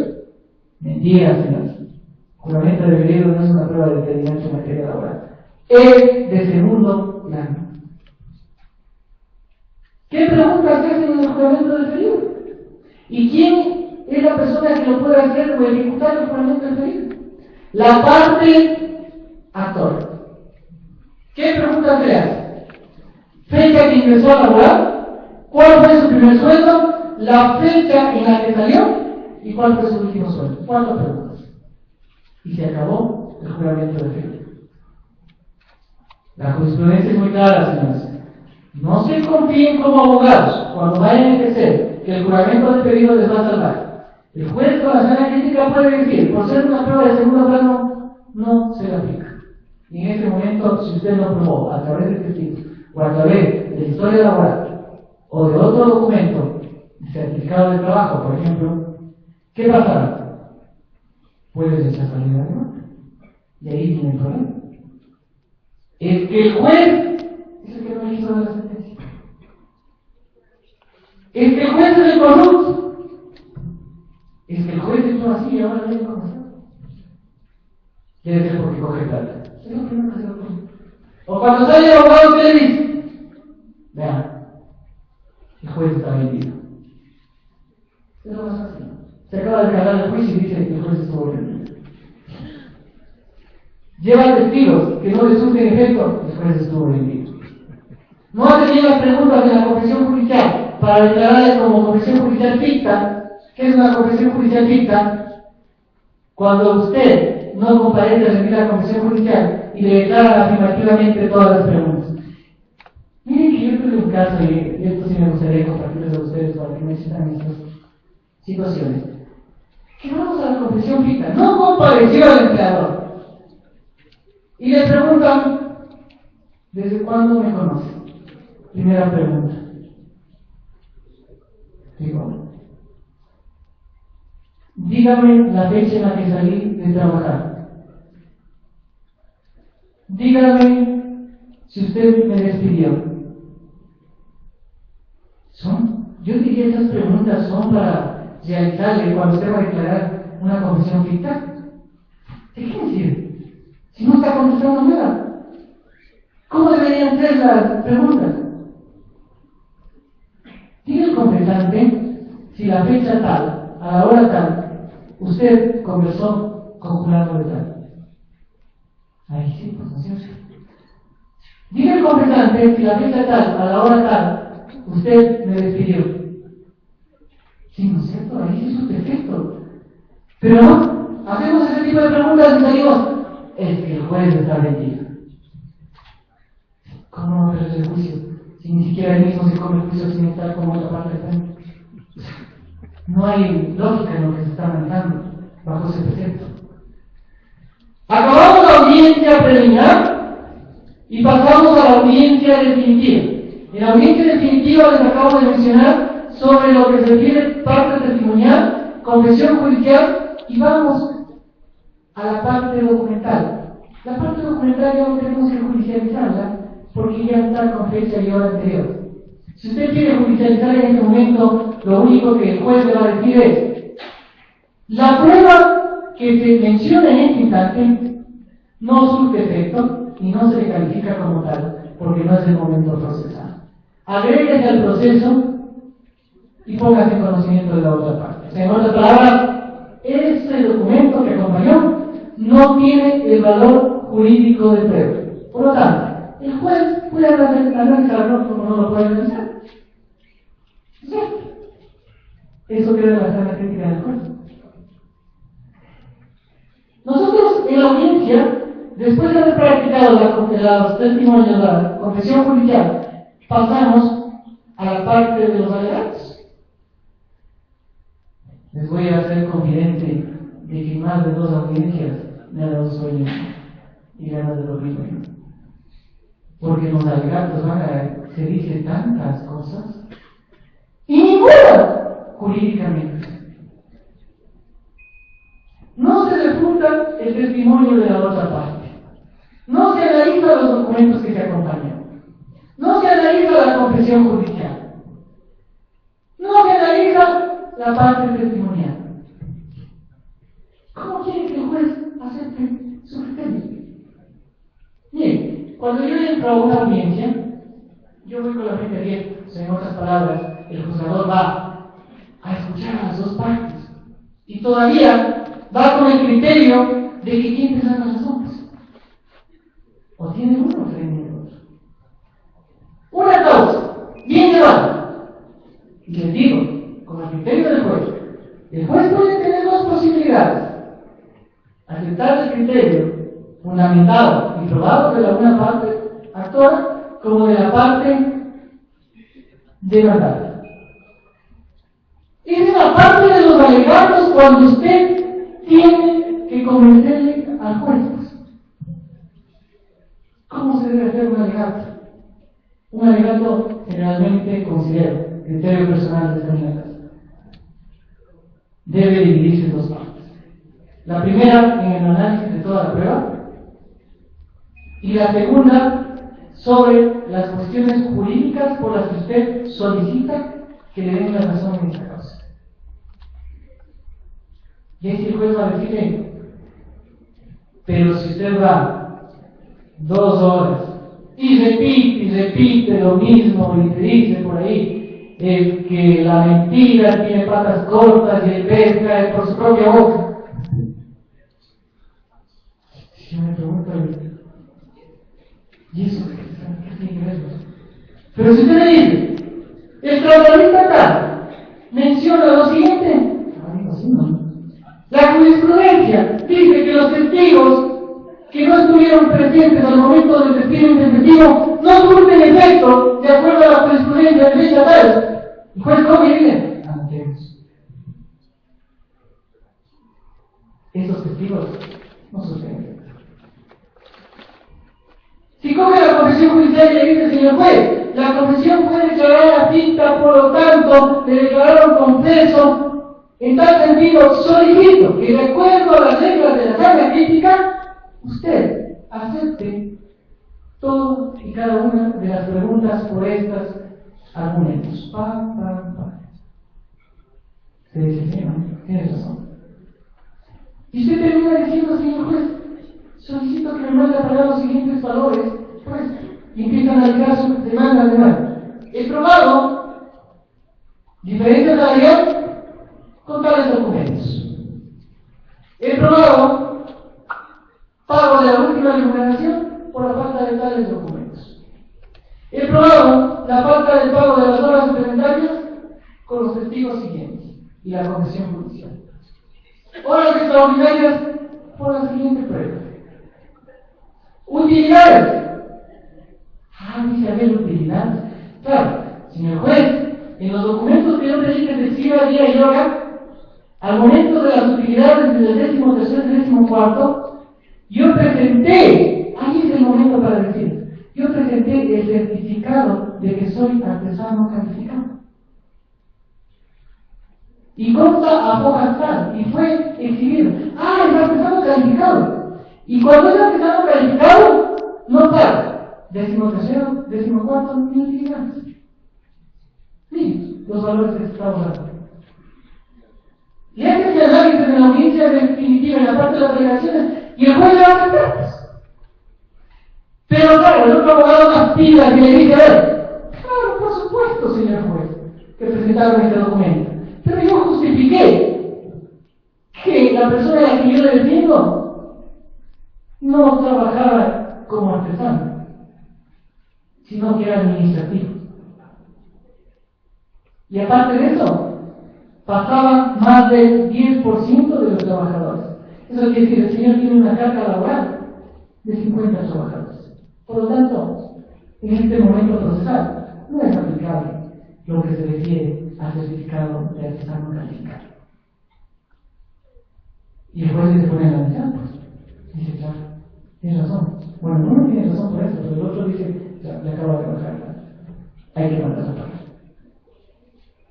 Mentira, señores. Juramento de pedidos no es una prueba determinante en materia laboral. Es de segundo plano. ¿Qué preguntas se hacen en el juramento de pedidos? ¿Y quién es la persona que lo puede hacer o ejecutar el juramento de pedidos? La parte actor. ¿Qué preguntas se hace? Fecha que ingresó a laborar, cuál fue su primer sueldo, la fecha en la que salió y cuál fue su último sueldo. 4 preguntas. Y se acabó el juramento de fe. La jurisprudencia es muy clara, señores. No se confíen como abogados cuando vayan a ejercer que el juramento de pedido les va a salvar. El juez con la sala crítica puede decir, por ser una prueba de segundo plano, no se le aplica. Y en este momento, si usted lo probó a través de testigos o a través de la historia laboral o de otro documento, certificado de trabajo, por ejemplo, ¿qué pasará? Puedes echar salida de demanda. Y ahí viene el problema. Es que el juez es el que no hizo la sentencia. Es que el juez es el corrupto. Es que el juez hizo así y ahora viene con eso. Quiere ser porque coge plata. Es lo primero que se lo pone. O cuando sale el abogado, ¿qué le dice? Vean, el juez está vendido. Es lo más fácil. Se acaba de cargar el juicio y dice que el juez estuvo vendido. Lleva testigos que no le surten efecto, el juez estuvo vendido. No hace bien las preguntas de la confesión judicial para declararle como confesión judicial ficta. ¿Qué es una confesión judicial ficta? Cuando usted no comparece a rendir la confesión judicial y le declara afirmativamente todas las preguntas. Miren que yo tuve un caso, y esto sí me gustaría compartirles a ustedes para que me sientan estas situaciones. Que vamos a la confesión ficta, no compareció el empleador. Y le preguntan, ¿desde cuándo me conoce? Primera pregunta. Digo, dígame la fecha en la que salí de trabajar. Dígame si usted me despidió. Yo diría que esas preguntas son para realizarle cuando usted va a declarar una confesión ficta. ¿De qué me sirve? Si no está contestando nada. ¿Cómo deberían ser las preguntas? Diga el confesante si la fecha tal, a la hora tal, usted conversó con fulano de tal. Ahí sí, pues no es cierto. Diga el confesante si la fecha tal, a la hora tal, usted me despidió. Sí, ¿no es cierto? Ahí sí es un defecto. Pero no, hacemos ese tipo de preguntas y salimos, es que el juez está vendido. ¿Cómo no perder el juicio? Si ni siquiera él mismo se come el juicio sin estar como otra parte de frente. No hay lógica en lo que se está manejando bajo ese precepto. Acabamos la audiencia preliminar y pasamos a la audiencia definitiva. En la audiencia definitiva les acabo de mencionar sobre lo que se refiere parte testimonial, confesión judicial y vamos a la parte documental. La parte documental ya no tenemos que judicializarla porque ya está con fecha y hora anterior. Si usted quiere judicializar en este momento, lo único que el juez le va a decir es: la prueba que se menciona en este instante no surte efecto y no se le califica como tal, porque no es el momento procesal. Agréguese al proceso y póngase en conocimiento de la otra parte. O sea, en otras palabras, este documento que acompañó no tiene el valor jurídico de prueba. Por lo tanto, el juez puede analizarlo como no lo puede analizar. ¿Sí? Eso queda en la sala crítica del juez. Nosotros en la audiencia, después de haber practicado los testimonios, la confesión judicial, pasamos a la parte de los alegatos. Les voy a hacer confidente de que más de 2 audiencias me ha dado sueño y ganas de dormir. Porque en los alegatos se dice tantas cosas y ninguna jurídicamente. No se refuta el testimonio de la otra parte. No se analiza los documentos que se acompañan. No se analiza la confesión judicial. No se analiza la parte testimonial. ¿Cómo quiere que el juez acepte su criterio? Bien, cuando yo entro a una audiencia, yo voy con la mente abierta. O sea, en otras palabras, el juzgador va a escuchar a las 2 partes. Y todavía va con el criterio de que quién tendrá las razones. O tiene uno frente al otro. Una causa, bien llevada. Y les digo, con el criterio del juez, el juez puede tener 2 posibilidades. Aceptar el criterio fundamentado y probado de la una parte actora como de la parte demandada. Es la parte de los alegatos cuando usted tiene que convencerle al juez. ¿Cómo se debe hacer un alegato? Un alegato generalmente considero, criterio personal de examinador, debe dividirse en 2 partes. La primera en el análisis de toda la prueba y la segunda sobre las cuestiones jurídicas por las que usted solicita que le den la razón en esta causa. Y ahí si el juez va a decirle, pero si usted va 2 horas y repite lo mismo y te dice por ahí que la mentira tiene patas cortas y el pez cae por su propia boca. Yo me pregunto, ¿y eso qué tiene que ver? Pero si usted me dice, el tratadista acá menciona lo siguiente, así no. La jurisprudencia dice que los testigos que no estuvieron presentes al momento del testigo intempestivo no surten efecto de acuerdo a la jurisprudencia de fecha tal. ¿Y juez cómo viene? Anotemos. Esos testigos no surten efecto. Si coge la confesión judicial y le dice, señor juez, la confesión fue declarada ficta, por lo tanto, le declararon confeso. En tal sentido, solicito que, de acuerdo a las reglas de la sala crítica, usted acepte todo y cada una de las preguntas por estos argumentos. Se dice, sí, ¿no? Tienes razón. Y usted termina diciendo, señor juez, solicito que me mande a pagar los siguientes valores, pues, y empieza a analizar su demanda de nuevo. He probado diferencia salarial con tales documentos. He probado pago de la última remuneración por la falta de tales documentos. He probado la falta del pago de las horas suplementarias con los testigos siguientes y la confesión judicial. Horas extraordinarias por la siguiente prueba. Utilidades. Dice haber utilidades. Claro, señor juez, en los documentos que yo pedí que se escriba día y hora, al momento de las utilidades del 13º y 14º, yo presenté, ahí es el momento para decir, yo presenté el certificado de que soy artesano calificado. Y consta a hoja astral, y fue exhibido. Es artesano calificado. Y cuando es artesano calificado, no paga 13º, 14º, ni utilidades. Miren los valores que estamos dando. Le hace el análisis en la audiencia definitiva en la parte de las alegaciones y el juez le va a aceptar. Pero claro, el otro abogado más pilas y le dice, a ver, claro, por supuesto, señor juez, que presentaron este documento. Pero yo justifiqué que la persona a la que yo le defiendo no trabajaba como artesano. sino que era administrativo. Y aparte de eso, pasaba más del 10% de los trabajadores. Eso quiere decir, el señor tiene una carga laboral de 50 trabajadores. Por lo tanto, en este momento procesal, no es aplicable lo que se refiere al certificado de artesano calificado. Y el juez se pone a la mitad, pues. Dice, claro, tienes razón. Bueno, uno tiene razón por eso, pero el otro dice, ya, le acaba de bajar, hay que mandarlo a pagar.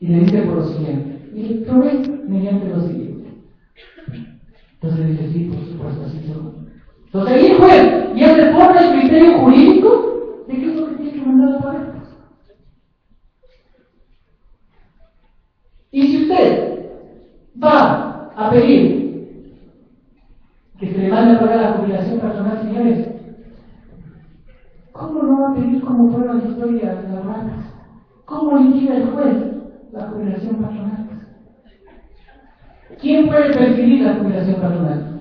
Y le dice por lo siguiente, y le provee mediante lo siguiente. Entonces dice, sí, por supuesto, así son. Entonces ahí el juez ya se pone el criterio jurídico de qué es lo que tiene que mandar a pagar. Y si usted va a pedir que se le mande a pagar la jubilación patronal, señores, ¿cómo no va a pedir como prueba de historia laboral? ¿Cómo liquida el juez la jubilación patronal? ¿Quién puede percibir la jubilación patronal?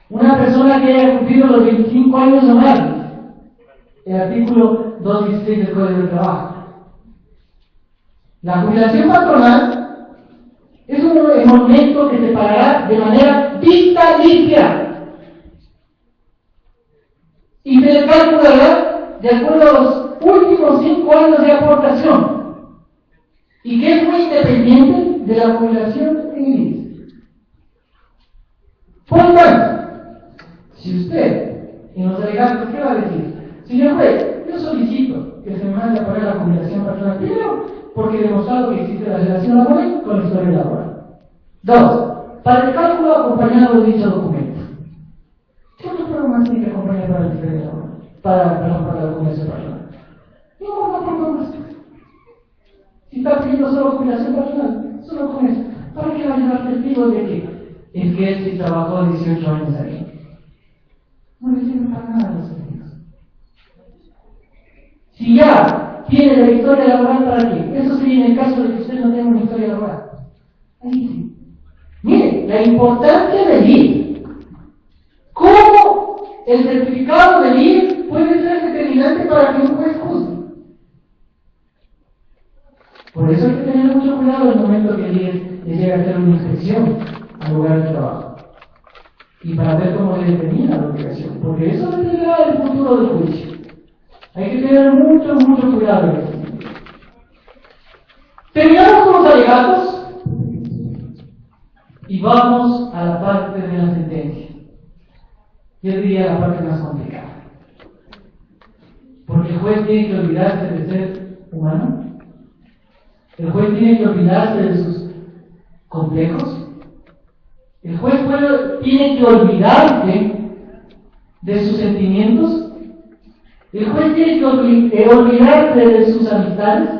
Una persona que haya cumplido los 25 años o más. El artículo 216 del Código del Trabajo. La jubilación patronal es un emolumento que se pagará de manera vitalicia y se le calculará de acuerdo a los últimos 5 años de aportación y que es muy independiente de la jubilación en el INSS. Por lo tanto, si usted en los alegatos, ¿qué va a decir? Señor juez, yo solicito que se me mande a pagar la jubilación patronal, primero, porque he demostrado que existe la relación laboral con la historia laboral. 2. Para el cálculo acompañado de dicho documento. ¿Qué otro programa tiene que acompañar para la historia laboral? Para la jubilación patronal. No más. Si está pidiendo solo jubilación patronal, solo con eso. ¿Para qué va a llevar testigo de que es que él sí trabajó 18 años aquí? No le sirve para nada los testigos. Si ya tiene la historia laboral, ¿para qué? Eso sería en el caso de que usted no tenga una historia laboral. Ahí sí. Mire, la importancia del IR. ¿Cómo el certificado del IR puede ser determinante para que un juez juzgue? Por eso hay que tener mucho cuidado en el momento que el IR le llega a hacer una inspección al lugar de trabajo. Y para ver cómo se determina la obligación, porque eso determinará el futuro del juicio. Hay que tener mucho cuidado en este sentido. Terminamos con los alegatos y vamos a la parte de la sentencia. Yo diría la parte más complicada. Porque el juez tiene que olvidarse de ser humano. El juez tiene que olvidarse de sus complejos. El juez tiene que olvidarse de sus sentimientos. El juez tiene que olvidarse de sus amistades.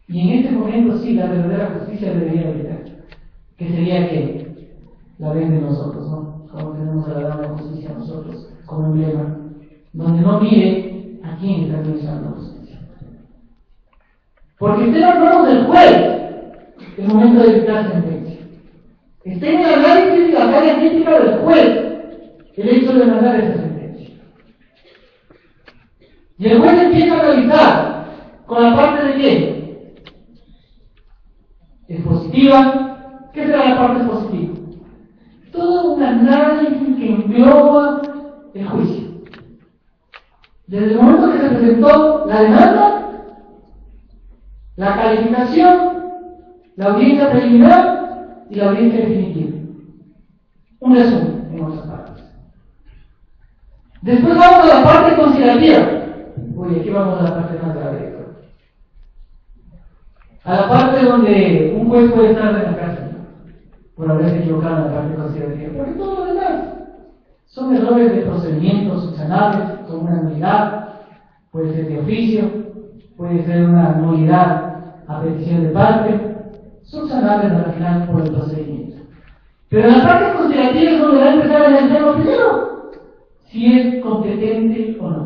Y en este momento sí, la verdadera justicia debería olvidar. Que sería que la ven de nosotros, ¿no? Como tenemos a la dama de justicia nosotros como emblema, donde no mire a quién está realizando justicia. Porque esté en las manos del juez el momento de dictar sentencia. Esté en el análisis y la carga crítica del juez el hecho de mandar esa sentencia. Y el juez empieza a analizar con la parte de qué. ¿Es positiva? ¿Qué será la parte positiva? Todo un análisis que engloba el juicio. Desde el momento que se presentó la demanda, la calificación, la audiencia preliminar y la audiencia definitiva. Un resumen en otras partes. Después vamos a la parte considerativa. Uy, aquí vamos a la parte más grave. A la parte donde un juez puede estar en la cárcel por haberse equivocado en la parte considerativa, porque todo lo demás son errores de procedimientos subsanables, son una nulidad, puede ser de oficio, puede ser una nulidad a petición de parte, subsanables al final por el procedimiento. Pero en la parte considerativa es donde va a empezar a analizar primero si es competente o no.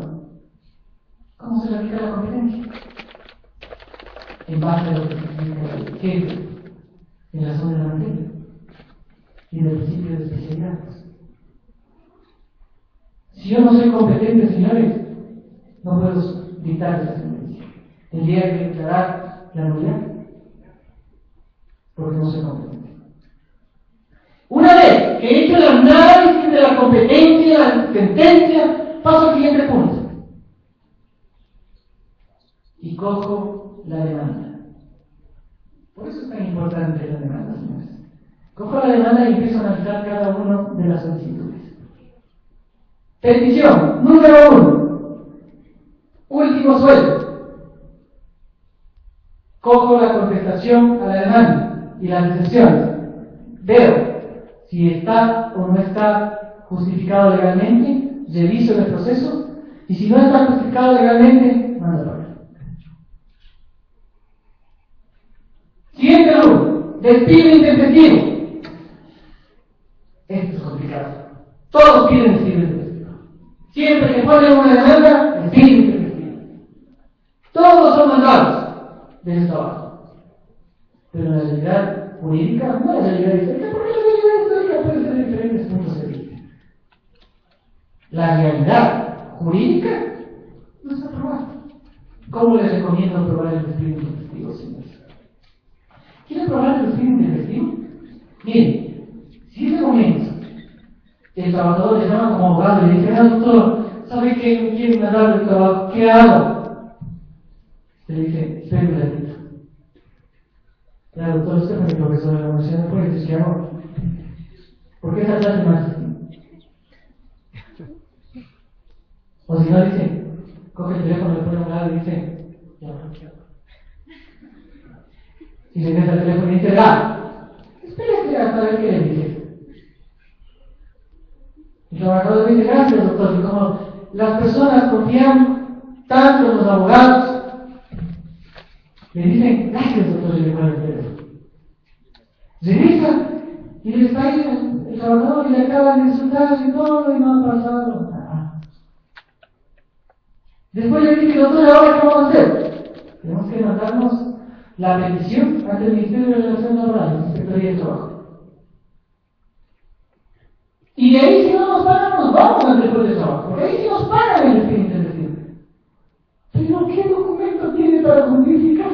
¿Cómo se le aplica la competencia? En base a lo que se explica el jefe en la zona de la materia y del principio de especialidades. Si yo no soy competente, señores, no puedo dictar esa sentencia. Tendría que declarar la nulidad, porque no se competente. Una vez que he hecho el análisis de la competencia, la sentencia, paso al siguiente punto. Y cojo la demanda. Por eso es tan importante la demanda, señores. Cojo la demanda y empiezo a analizar cada una de las solicitudes. Petición número 1. Último sueldo. Cojo la contestación a la demanda y las excepciones. Veo si está o no está justificado legalmente, reviso el proceso, y si no está justificado legalmente, mando a pagar. Siguiente rubro, despido intempestivo. Esto es complicado. Todos piden despido intempestivo. Siempre que ponen una demanda, despido intempestivo. Todos son mandados de ese trabajo. Pero la realidad jurídica no es la realidad histórica, porque la realidad histórica puede ser de diferentes puntos de vista. La realidad jurídica no está aprobada. ¿Cómo les recomiendo aprobar el despido intempestivo, señores? ¿Quieren probar el despido intempestivo? Miren, si ese momento el trabajador le llama como abogado y le dice: doctor, ¿sabe que me quieren mandar del trabajo? ¿Qué hago? Le dice: espera un ratito. Ya, doctor, usted fue mi profesor de la universidad, ¿no puede decir qué hago? ¿Por qué esa clase más? O si no, dice, coge el teléfono, le pone a un lado y dice: ya, ¿qué hago? Y se mete al teléfono y dice: espérate hasta ver qué le dice. El trabajador dice: gracias, doctor. Y como las personas confían tanto en los abogados, le dicen: gracias, doctor, y le ponen el teléfono. Revisa y le está ahí el trabajador y le acaban de insultar y todo, y no ha pasado nada. Después le dice: doctor, ¿ahora qué vamos a hacer? Tenemos que mandarnos la petición ante el Ministerio de Relaciones Laborales, Inspectoría de Trabajo. Y de ahí, si no nos pagan, nos vamos al Ministerio de Trabajo, porque ahí sí nos pagan el despido intempestivo. Pero ¿qué documento tiene para justificar?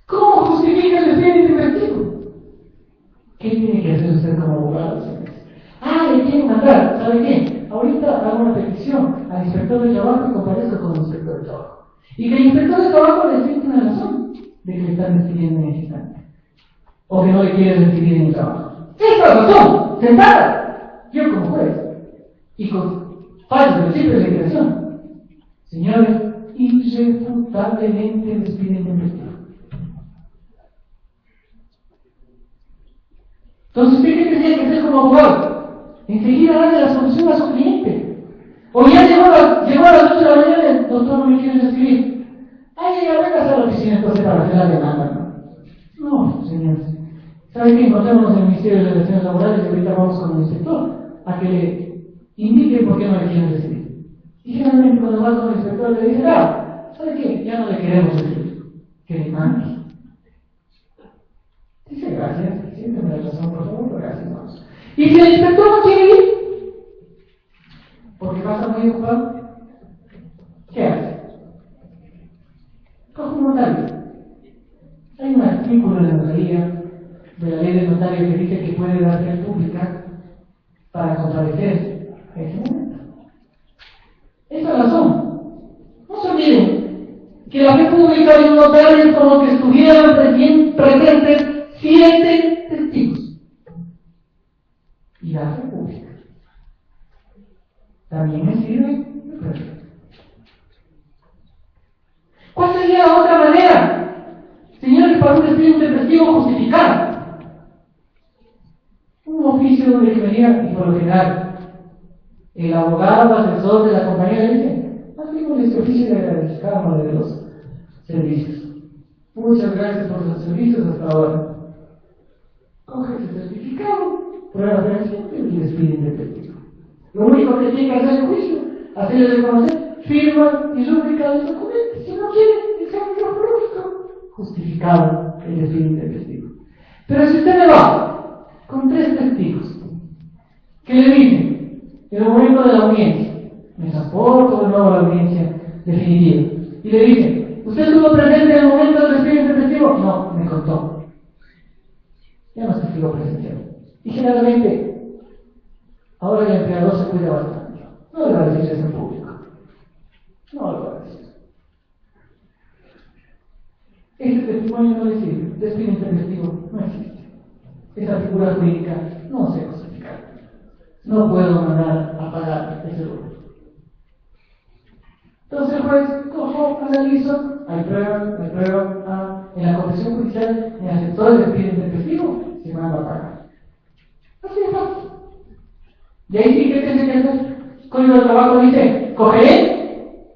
¿Cómo justifica el despido intempestivo? ¿Qué tiene que hacer usted como abogado, señores? Le quieren mandar, ¿sabe qué? Ahorita hago una petición al inspector de trabajo y comparezco con el inspector de trabajo. Y que el inspector de trabajo le siente una razón de que le están despidiendo en ese instante. O que no le quieren despedir en el trabajo. ¡Esta razón! ¡Sentada! Yo como juez. Y con falsos principios de creación. Señores, irrefutablemente despiden intempestivo. Entonces, ¿usted qué tendría que hacer como abogado? Enseguida darle la solución a su cliente. O ya llegó a las 8 de la mañana y el doctor no me quiere escribir. Ya vengas a la oficina entonces para hacer la demanda. No, señores. ¿Saben qué? Encontramos en el Ministerio de Relaciones Laborales y ahorita vamos con el inspector a que le indique por qué no le quieren recibir. Y generalmente cuando vas con el inspector le dice: ¿sabe qué? Ya no le queremos recibir. Que le mande. Dice: gracias, siénteme la razón, por favor, gracias, vamos. Y si el inspector no quiere ir, porque pasa muy ocupado, ¿qué hace? Coge un notario. Hay un artículo de la notaría, de la ley del notario, que dice que puede dar fe pública para comparecer en ese momento. Esa es la razón. No se olviden que la fe pública de un notario es como que estuvieran presentes 7 testigos. Y la fe pública también me sirve de prueba. ¿Cuál sería la otra manera, señores, para un despido intempestivo justificado? Un oficio de ingeniería, y por lo general, el abogado asesor de la compañía le dice: hacemos este oficio de agradecimiento de los servicios. Muchas gracias por los servicios hasta ahora. Coge ese certificado, prueba fehaciente y despido intempestivo. Lo único que tiene que hacer el juicio, hacerle reconocer, firma y rúbrica del documento. Si no quiere, examen morfológico, justificado el despido intempestivo. Pero si usted me va con 3 testigos que le dicen en el momento de la audiencia: me transporto de nuevo a la audiencia definitiva. Y le dije, ¿usted estuvo presente en el momento del despido intempestivo? No, me contó. Ya no es testigo presencial. Y generalmente, ahora el empleador se cuida bastante. No le va a decir eso en público. No lo va a decir. Este testimonio no le sirve. Despido intempestivo no existe. Esa figura jurídica no se justifica. No puedo mandar a pagar ese duro. Entonces el juez cojo, analizo, hay prueba, en la confesión judicial me aceptó el despido intempestivo, se manda a pagar. Así de fácil. De ahí sí, ¿qué tiene que hacer? Código de trabajo dice, cogeré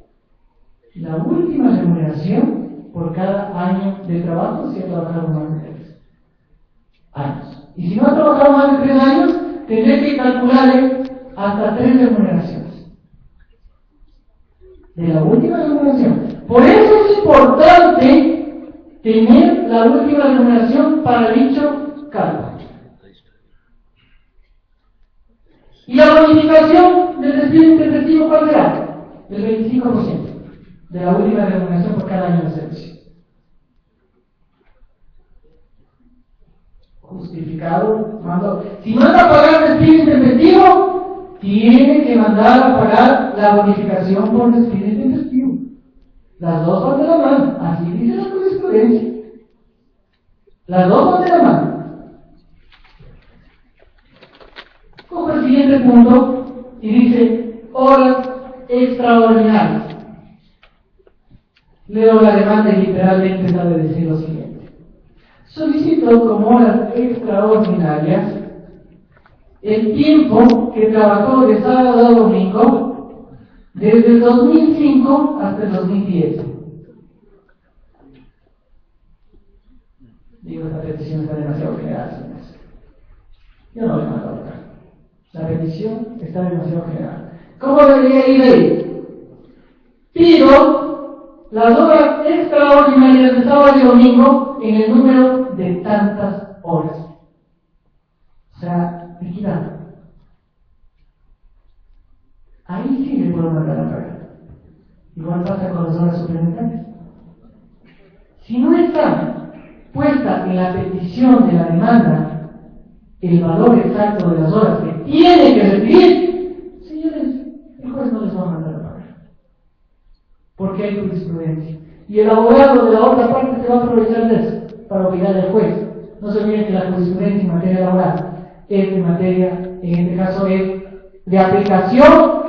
la última remuneración por cada año de trabajo si ha trabajado más de 3 años. Y si no ha trabajado más de 3 años, tendré que calcularle hasta 3 remuneraciones. De la última remuneración. Por eso es importante tener la última remuneración para dicho cargo. ¿Y la bonificación del despido intempestivo cuál será? El 25% de la última remuneración por cada año de servicio. Justificado, si manda a pagar despido intempestivo, tiene que mandar a pagar la bonificación por despido intempestivo. Las dos van de la mano, así dice la jurisprudencia. Las dos van de la mano. Cojo el siguiente punto y dice horas extraordinarias. Leo la demanda y literalmente sabe decir lo siguiente. Solicito como horas extraordinarias el tiempo que trabajó de sábado a domingo desde el 2005 hasta el 2010. Digo, esta petición está demasiado general, señores. Yo no le mando a votar. La petición está demasiado general. ¿Cómo debería ir ahí? Pido las horas extraordinarias de sábado y domingo en el número de tantas horas. O sea, equidad. Ahí sí le puedo mandar a pagar. Igual pasa con las horas suplementarias. Si no está puesta en la petición de la demanda el valor exacto de las horas que tiene que recibir, señores, el juez no les va a mandar a pagar. Porque hay jurisprudencia. Y el abogado de la otra parte se va a aprovechar de eso para obligar al juez. No se olviden que la jurisprudencia en materia laboral es de materia, en este caso es de aplicación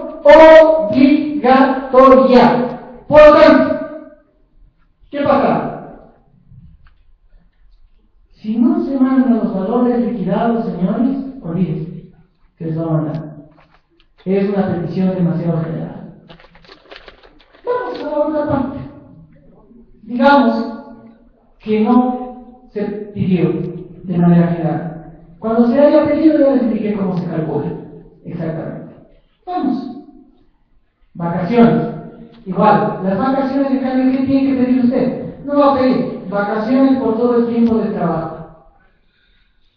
obligatoria. Por lo tanto, ¿qué pasa? Si no se mandan los valores liquidados, señores, olvídense que les va a mandar. Es una petición demasiado general. Vamos a la otra parte. Digamos que no se pidió de manera general. Cuando se haya pedido, ya les indiqué cómo se calcula. Exactamente. Vamos. Vacaciones. Igual, las vacaciones, en cambio, ¿qué tiene que pedir usted? No va a pedir vacaciones por todo el tiempo de trabajo.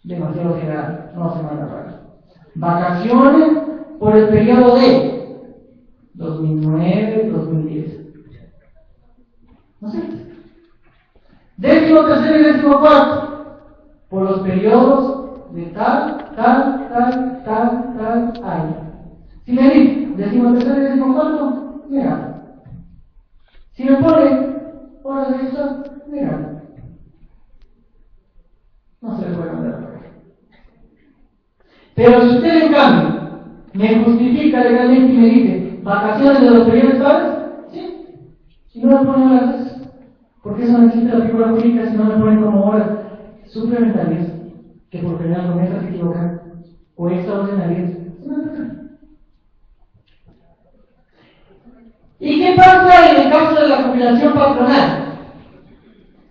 Demasiado general, no se manda a pagar. Vacaciones por el periodo de 2009-2010. No sé. 13º y 14º por los periodos de tal año. Si me dice 13º y 14º, negado. Si me pone horas de eso, negado. No se le puede mandar a pagar. Pero si usted, en cambio, me justifica legalmente y me dice vacaciones de los periodos tales, sí. Si no me pone horas de eso, porque eso no existe la figura jurídica, si no me ponen como horas suplementarias, que por general con estas se equivocan, o extraordinarias, se me pagan. ¿Y qué pasa en el caso de la jubilación patronal?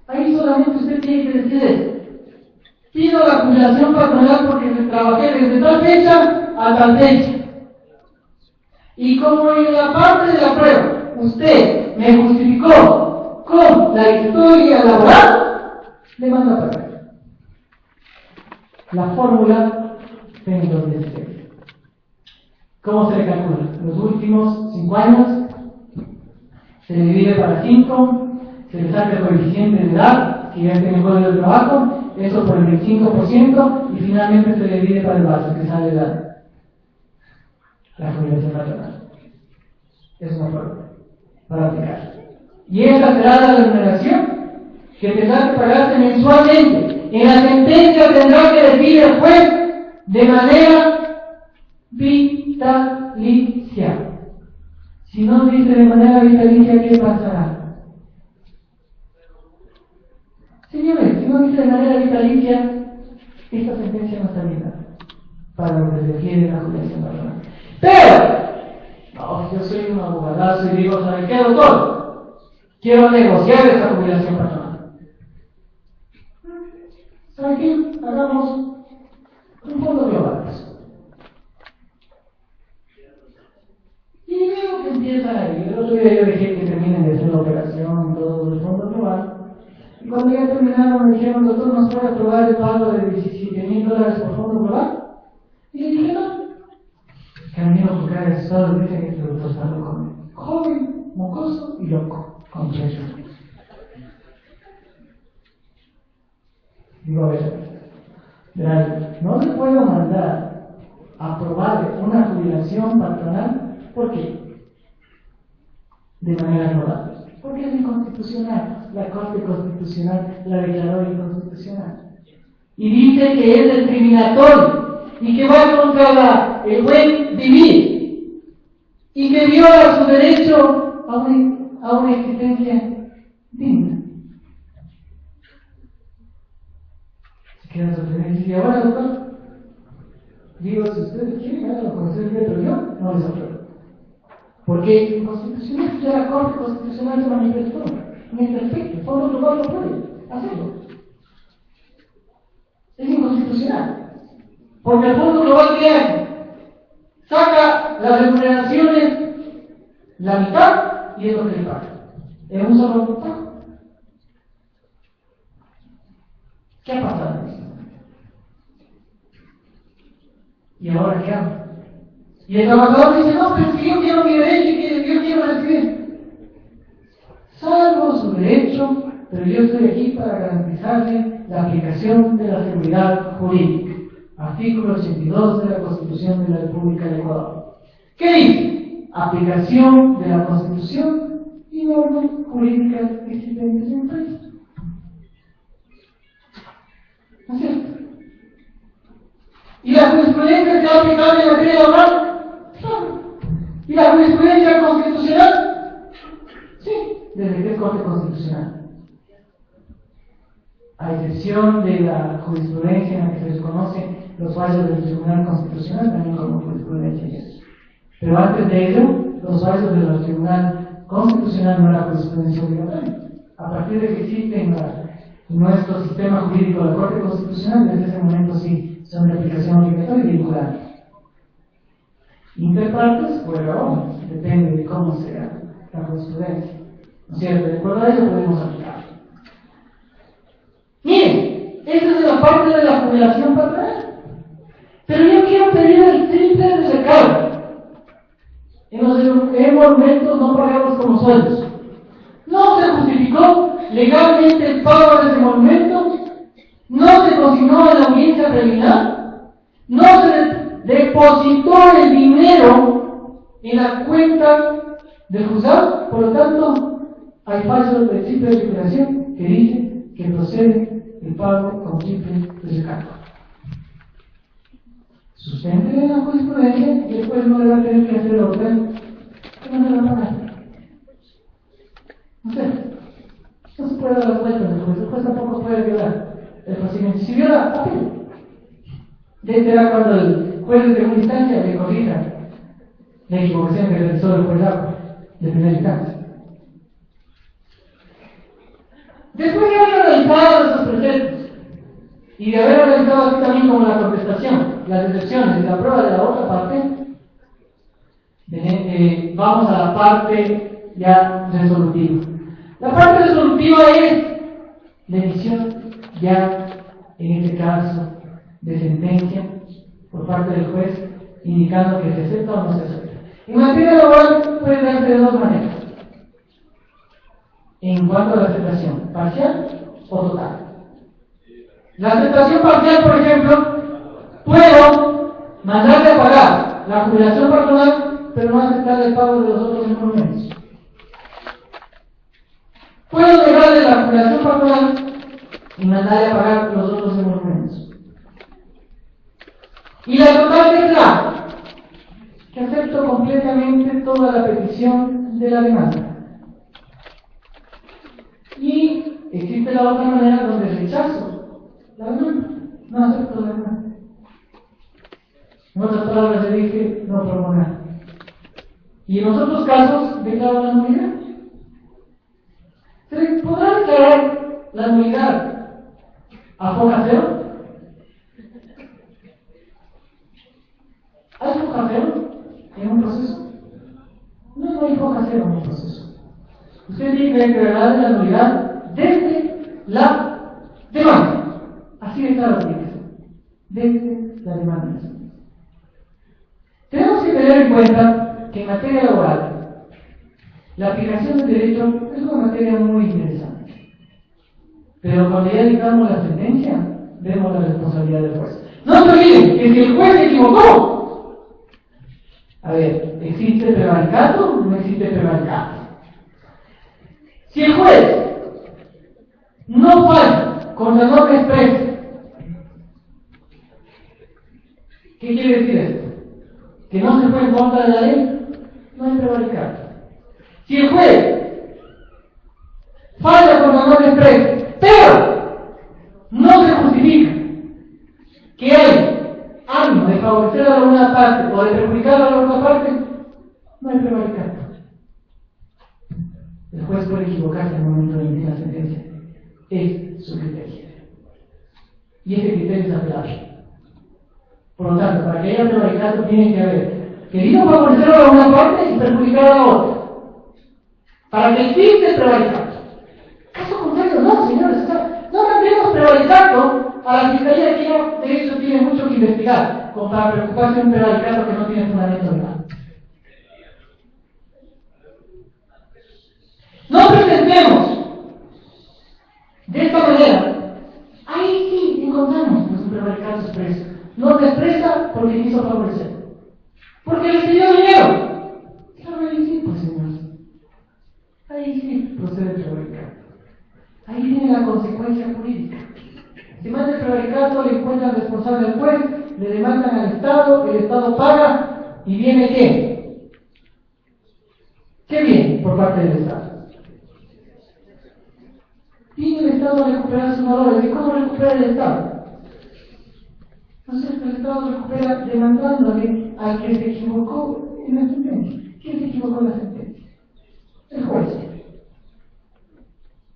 Ahí solamente usted tiene que decir esto. Pido la jubilación patronal porque trabajé desde tal fecha a tal fecha. Y como en la parte de la prueba usted me justificó con la historia laboral, le mando a pagar. La fórmula en 2016. ¿Cómo se le calcula? Los últimos 5 años se le divide para 5, se le saca el coeficiente de edad, que ya tiene el código de trabajo, eso por el 25%, y finalmente se le divide para el base, que sale la jubilación patronal. Es una forma para aplicar. Y esa será la remuneración que tendrá que pagarse mensualmente. En la sentencia tendrá que decir el juez de manera vitalicia. Si no dice de manera vitalicia, ¿qué pasará? Señores, si no dice de manera vitalicia, esta sentencia no está bien para lo que se refiere a la jubilación patronal. Pero, no, yo soy un abogadazo y digo, ¿sabe qué, doctor? Quiero negociar esta jubilación patronal. ¿Sabe qué? Hagamos un fondo global. Y veo que empieza ahí. El otro día yo dejé que terminen de hacer la operación, todo el fondo global. Y cuando ya terminaron, me dijeron, doctor, ¿nos puede aprobar el pago de $17,000 por fondo global? Y le dije, no. Que a mí no me cae de todo, dicen que este doctor está loco. Joven, mocoso y loco, con precio. Digo, a ver, no se puede mandar a aprobar una jubilación patronal, ¿por qué? De manera global. Porque es inconstitucional. La Corte Constitucional la declaró inconstitucional. Y dice que es discriminatorio y que va contra el buen vivir y que viola su derecho a una existencia digna. Se queda sorprendido y dice, ahora doctor, digo, si ustedes quieren, háganlo con ustedes, pero yo no les apruebo. Porque el constitucional, ya la Corte Constitucional se manifestó en este aspecto, el Fondo Global no puede hacerlo. Es inconstitucional. Porque el Fondo Global, ¿qué hace? Saca las remuneraciones la mitad y es lo que le paga. En un solo pago. ¿Qué ha pasado? ¿Y ahora qué hago? Y el trabajador dice, no, pero es que yo quiero mi derecho y yo quiero recibir. Salvo su derecho, pero yo estoy aquí para garantizarle la aplicación de la seguridad jurídica. Artículo 82 de la Constitución de la República de Ecuador. ¿Qué dice? Aplicación de la Constitución y normas jurídicas existentes en el país. ¿No es cierto? ¿Y la jurisprudencia que va a aplicar en materia laboral? Claro. ¿Y la jurisprudencia constitucional? Sí, desde que es Corte Constitucional. A excepción de la jurisprudencia en la que se desconoce los fallos del Tribunal Constitucional, también como jurisprudencia. Pero antes de ello, los fallos del Tribunal Constitucional no era jurisprudencia obligatoria. A partir de que existe en nuestro sistema jurídico la Corte Constitucional, desde ese momento sí son de aplicación obligatoria y vinculante. Interpartes, fuera o depende de cómo sea la jurisprudencia. ¿No es cierto? De acuerdo a ello podemos aplicar. Miren, esta es la parte de la jubilación patronal. Pero yo quiero pedir el triple de recargo. En los emolumentos no pagamos como sueldos. No se justificó legalmente el pago de ese emolumento, no se consignó en la audiencia preliminar, no se depositó el dinero en la cuenta del juzgado, por lo tanto, hay fallos del triple de liquidación que dice que procede el pago con triple de recargo. Sustente la jurisprudencia y después no le va a tener que hacer el orden que no le va a pagar. No sé, no se puede dar la vuelta del juez, el juez tampoco puede violar el procedimiento. Si viola, apelo. Este era cuando el juez de segunda instancia le corrija la equivocación que realizó el juez de primera instancia. Después de haber analizado esos preceptos y de haber analizado así también como la contestación, las excepciones y la prueba de la otra parte, vamos a la parte ya resolutiva. La parte resolutiva es la emisión ya, en este caso, de sentencia por parte del juez indicando que se acepta o no se acepta. En materia laboral puede darse de dos maneras. En cuanto a la aceptación, parcial o total. La aceptación parcial, por ejemplo, puedo mandarle a pagar la jubilación patronal, pero no aceptar el pago de los otros emolumentos. Puedo negarle la jubilación patronal y mandarle a pagar los otros emolumentos. Y la total es la que acepto completamente toda la petición de la demanda. Y existe la otra manera donde rechazo la demanda, no acepto la demanda. En otras palabras, le dije no proponer. Y en los otros casos, declaro la nulidad. ¿Se podrá declarar la nulidad a foja cero? ¿Hay foja cero en un proceso? No hay foja cero en un proceso. Usted tiene que declarar la nulidad desde la demanda. Así de claro tiene que ser. Desde la demanda. Tenemos que tener en cuenta que en materia laboral, la aplicación del derecho es una materia muy interesante. Pero cuando ya dictamos la sentencia, vemos la responsabilidad del juez. No se olviden que si el juez se equivocó, a ver, ¿existe prevaricato o no existe prevaricato? Si el juez no falla contra norma expresa, ¿qué quiere decir esto? ¿Que no se fue en contra de la ley? No hay prevaricato. Si el juez falla contra norma expresa, pero no se justifica que hay ánimo de favorecer a la una parte o de perjudicar a la otra parte, no hay prevaricato. El juez puede equivocarse en el momento de emitir la sentencia. Es su criterio. Y ese criterio es apelable. Por lo tanto, para que haya prevaricato tiene que haber querido favorecer a una parte y perjudicar a la otra. Para que exista prevaricato. Caso contrario, no, señores. No tendremos prevaricato a la Fiscalía que ya de hecho tiene mucho que investigar, como para preocuparse de un prevaricato que no tiene fundamento legal. No presentemos de esta manera. Ahí sí encontramos los prevaricatos expresos. No te expresa porque quiso favorecer. Porque recibió dinero. Claro, ahí sí, pues señores. Ahí sí procede el prevaricato. Ahí viene la consecuencia jurídica. Si manda el prevaricato, le encuentran responsable al juez, le demandan al Estado, el Estado paga y viene ¿qué? ¿Qué viene por parte del Estado? Viene el Estado a recuperar sus valores. ¿Y cómo recupera el Estado? Entonces el Estado recupera demandándole al que se equivocó en la sentencia. ¿Quién se equivocó en la sentencia? El juez.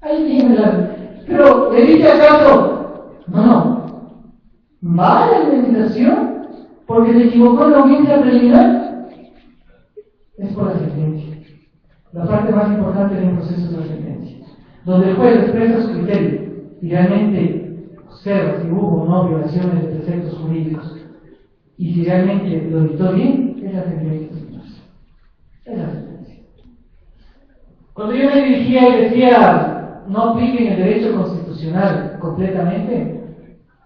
Ahí viene la... Pero, ¿le dice acaso? No. ¿Va a la indemnización porque se equivocó en la audiencia preliminar? Es por la sentencia. La parte más importante del proceso es la sentencia, donde el juez expresa su criterio y realmente observa si hubo o no violaciones de preceptos jurídicos y si realmente lo dictó bien, es la sentencia. Es la sentencia. Cuando yo me dirigía y decía no apliquen el derecho constitucional completamente,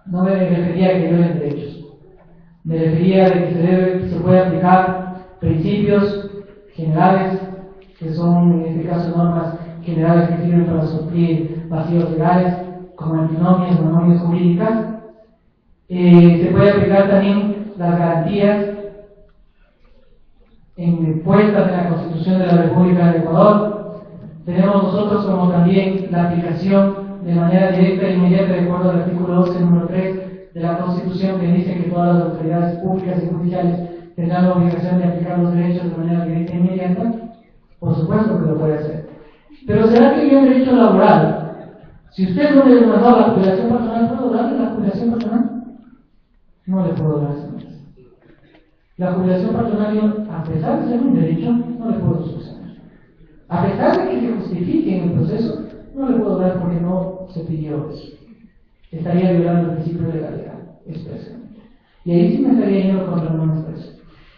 no me refería a que violen derechos. Me refería a que se puede aplicar principios generales, que son en este caso normas generales que sirven para suplir vacíos legales, como antinomias o anomias jurídicas. Se puede aplicar también las garantías puestas en la Constitución de la República del Ecuador. Tenemos nosotros como también la aplicación de manera directa e inmediata de acuerdo al artículo 12, número 3 de la Constitución, que dice que todas las autoridades públicas y judiciales tendrán la obligación de aplicar los derechos de manera directa e inmediata. Por supuesto que lo puede hacer. Pero ¿será que hay un derecho laboral? Si usted no le demandó la jubilación patronal, ¿puedo darle la jubilación patronal? No le puedo dar, señores. La jubilación patronal, a pesar de ser un derecho, no le puedo subsanar. A pesar de que se justifique en el proceso, no le puedo dar porque no se pidió eso. Estaría violando el principio de legalidad expresamente. Y ahí sí me estaría yendo contra el no expreso.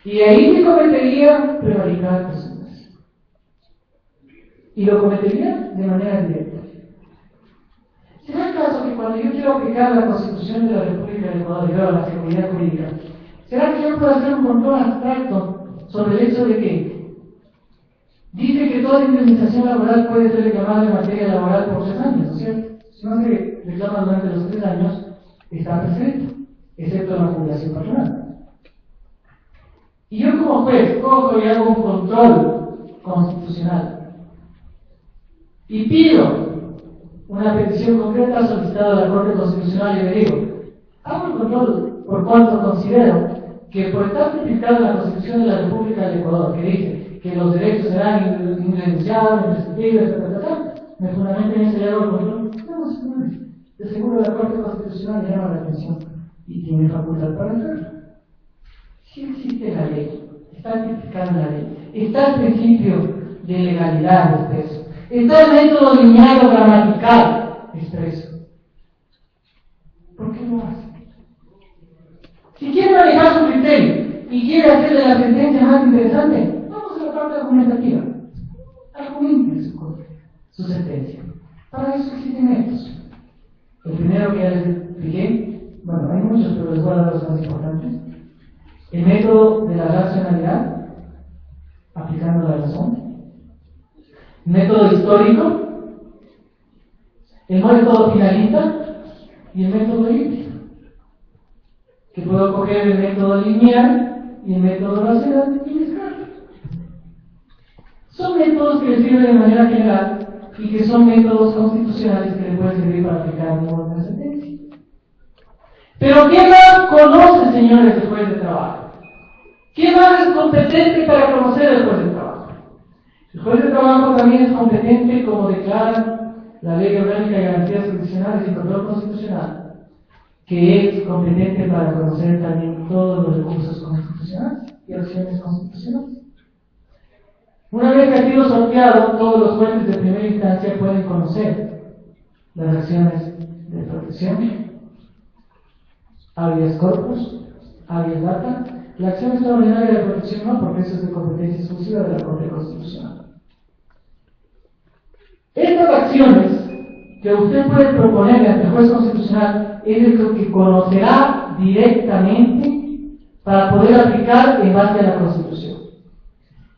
Y ahí se cometería prevaricar personas. Y lo cometería de manera directa. ¿Será el caso que cuando yo quiero aplicar la Constitución de la República del Ecuador y la seguridad jurídica, será que yo puedo hacer un control abstracto sobre el hecho de que dice que toda indemnización laboral puede ser reclamada en materia laboral por 3 años, ¿no es cierto? Si no se reclama durante los 3 años, está prescrito, excepto la jubilación patronal. Y yo como juez cojo y hago un control constitucional y pido una petición concreta solicitada a la Corte Constitucional y le digo, hago el control por cuanto considero que por estar tipificado en la Constitución de la República del Ecuador, que dice que los derechos serán irrenunciables, imprescriptibles, etc., me fundamento en ese y hago el control. No, señores, de seguro la Corte Constitucional llama la atención y tiene facultad para hacerlo. Si existe la ley, está tipificada en la ley, está el principio de legalidad expreso, está el método lineal o gramatical expreso. ¿Por qué no hace? Si quiere manejar su criterio y quiere hacerle la sentencia más interesante, vamos a la parte argumentativa. Argumente su sentencia. Para eso existen métodos. El primero que ya les expliqué, bueno, hay muchos, pero les voy a dar los más importantes. El método de la racionalidad, aplicando la razón. El método histórico, el método finalista y el método híbrido. Que puedo coger el método lineal y el método racional y mezclarlo. Son métodos que les sirven de manera general y que son métodos constitucionales que les pueden servir para aplicar una sentencia. Pero ¿qué más conoce, señores, el juez de trabajo? ¿Qué más es competente para conocer el juez de trabajo? El juez de trabajo también es competente, como declara la Ley Orgánica de Garantías Constitucionales y Control Constitucional, que es competente para conocer también todos los recursos constitucionales y acciones constitucionales. Una vez que ha sido sorteado, todos los jueces de primera instancia pueden conocer las acciones de protección, habeas corpus, habeas data. La acción extraordinaria de protección no, porque eso es de competencia exclusiva de la Corte Constitucional. Estas acciones que usted puede proponerle ante el juez constitucional es lo que conocerá directamente para poder aplicar en base a la Constitución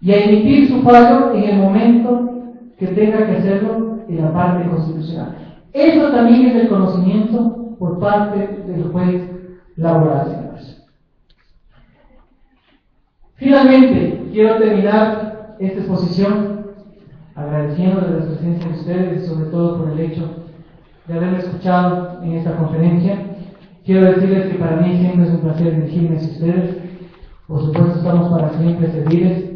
y a emitir su fallo en el momento que tenga que hacerlo en la parte constitucional. Eso también es el conocimiento por parte del juez laboral, señores. Finalmente, quiero terminar esta exposición agradeciéndoles la presencia de ustedes y sobre todo por el hecho de haberme escuchado en esta conferencia. Quiero decirles que para mí siempre es un placer dirigirme hacia ustedes. Por supuesto, estamos para siempre servirles.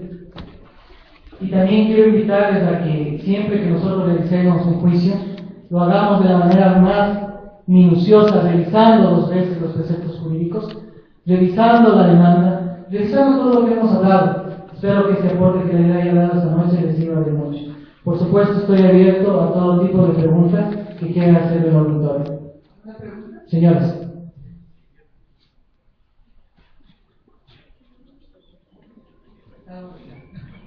Y también quiero invitarles a que siempre que nosotros realicemos un juicio, lo hagamos de la manera más minuciosa, revisando 2 veces los preceptos jurídicos, revisando la demanda, revisando todo lo que hemos hablado. Espero que ese aporte que les haya dado esta noche les sirva de mucho. Por supuesto, estoy abierto a todo tipo de preguntas que quieran hacer el auditorio. Señores.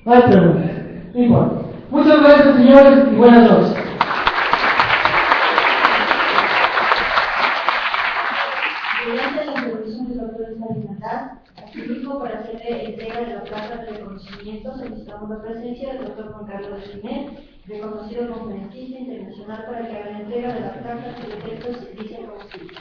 No hay preguntas. No importa. Muchas gracias, señores, y buenas noches. Mediante la resolución del doctor Salinas, asimismo, para hacerle entrega de la placa de reconocimiento, solicitamos la presencia del doctor Juan Carlos Jiménez, reconocido conferencista internacional, para que haga la entrega de la placa que el decreto se dice como sigue.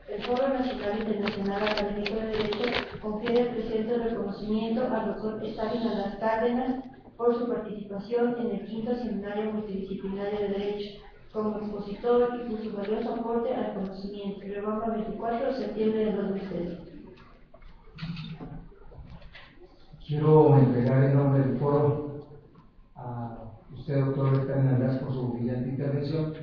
El Foro Nacional Internacional Académico de Derecho confiere el presente reconocimiento al doctor Salinas Cárdenas por su participación en el 5º Seminario Multidisciplinario de Derecho como expositor y por su valioso aporte al conocimiento. Roma, 24 de septiembre de 2013. Quiero entregar en nombre del foro a usted, doctor Salinas, por su brillante intervención,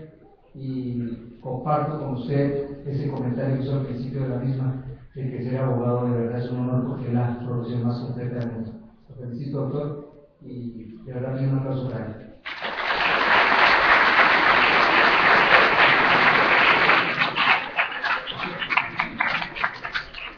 y comparto con usted ese comentario que hizo al principio de la misma, de que ser abogado de verdad es un honor porque es la profesión más completa del mundo. Lo felicito, doctor, y de verdad tiene un aplauso para él.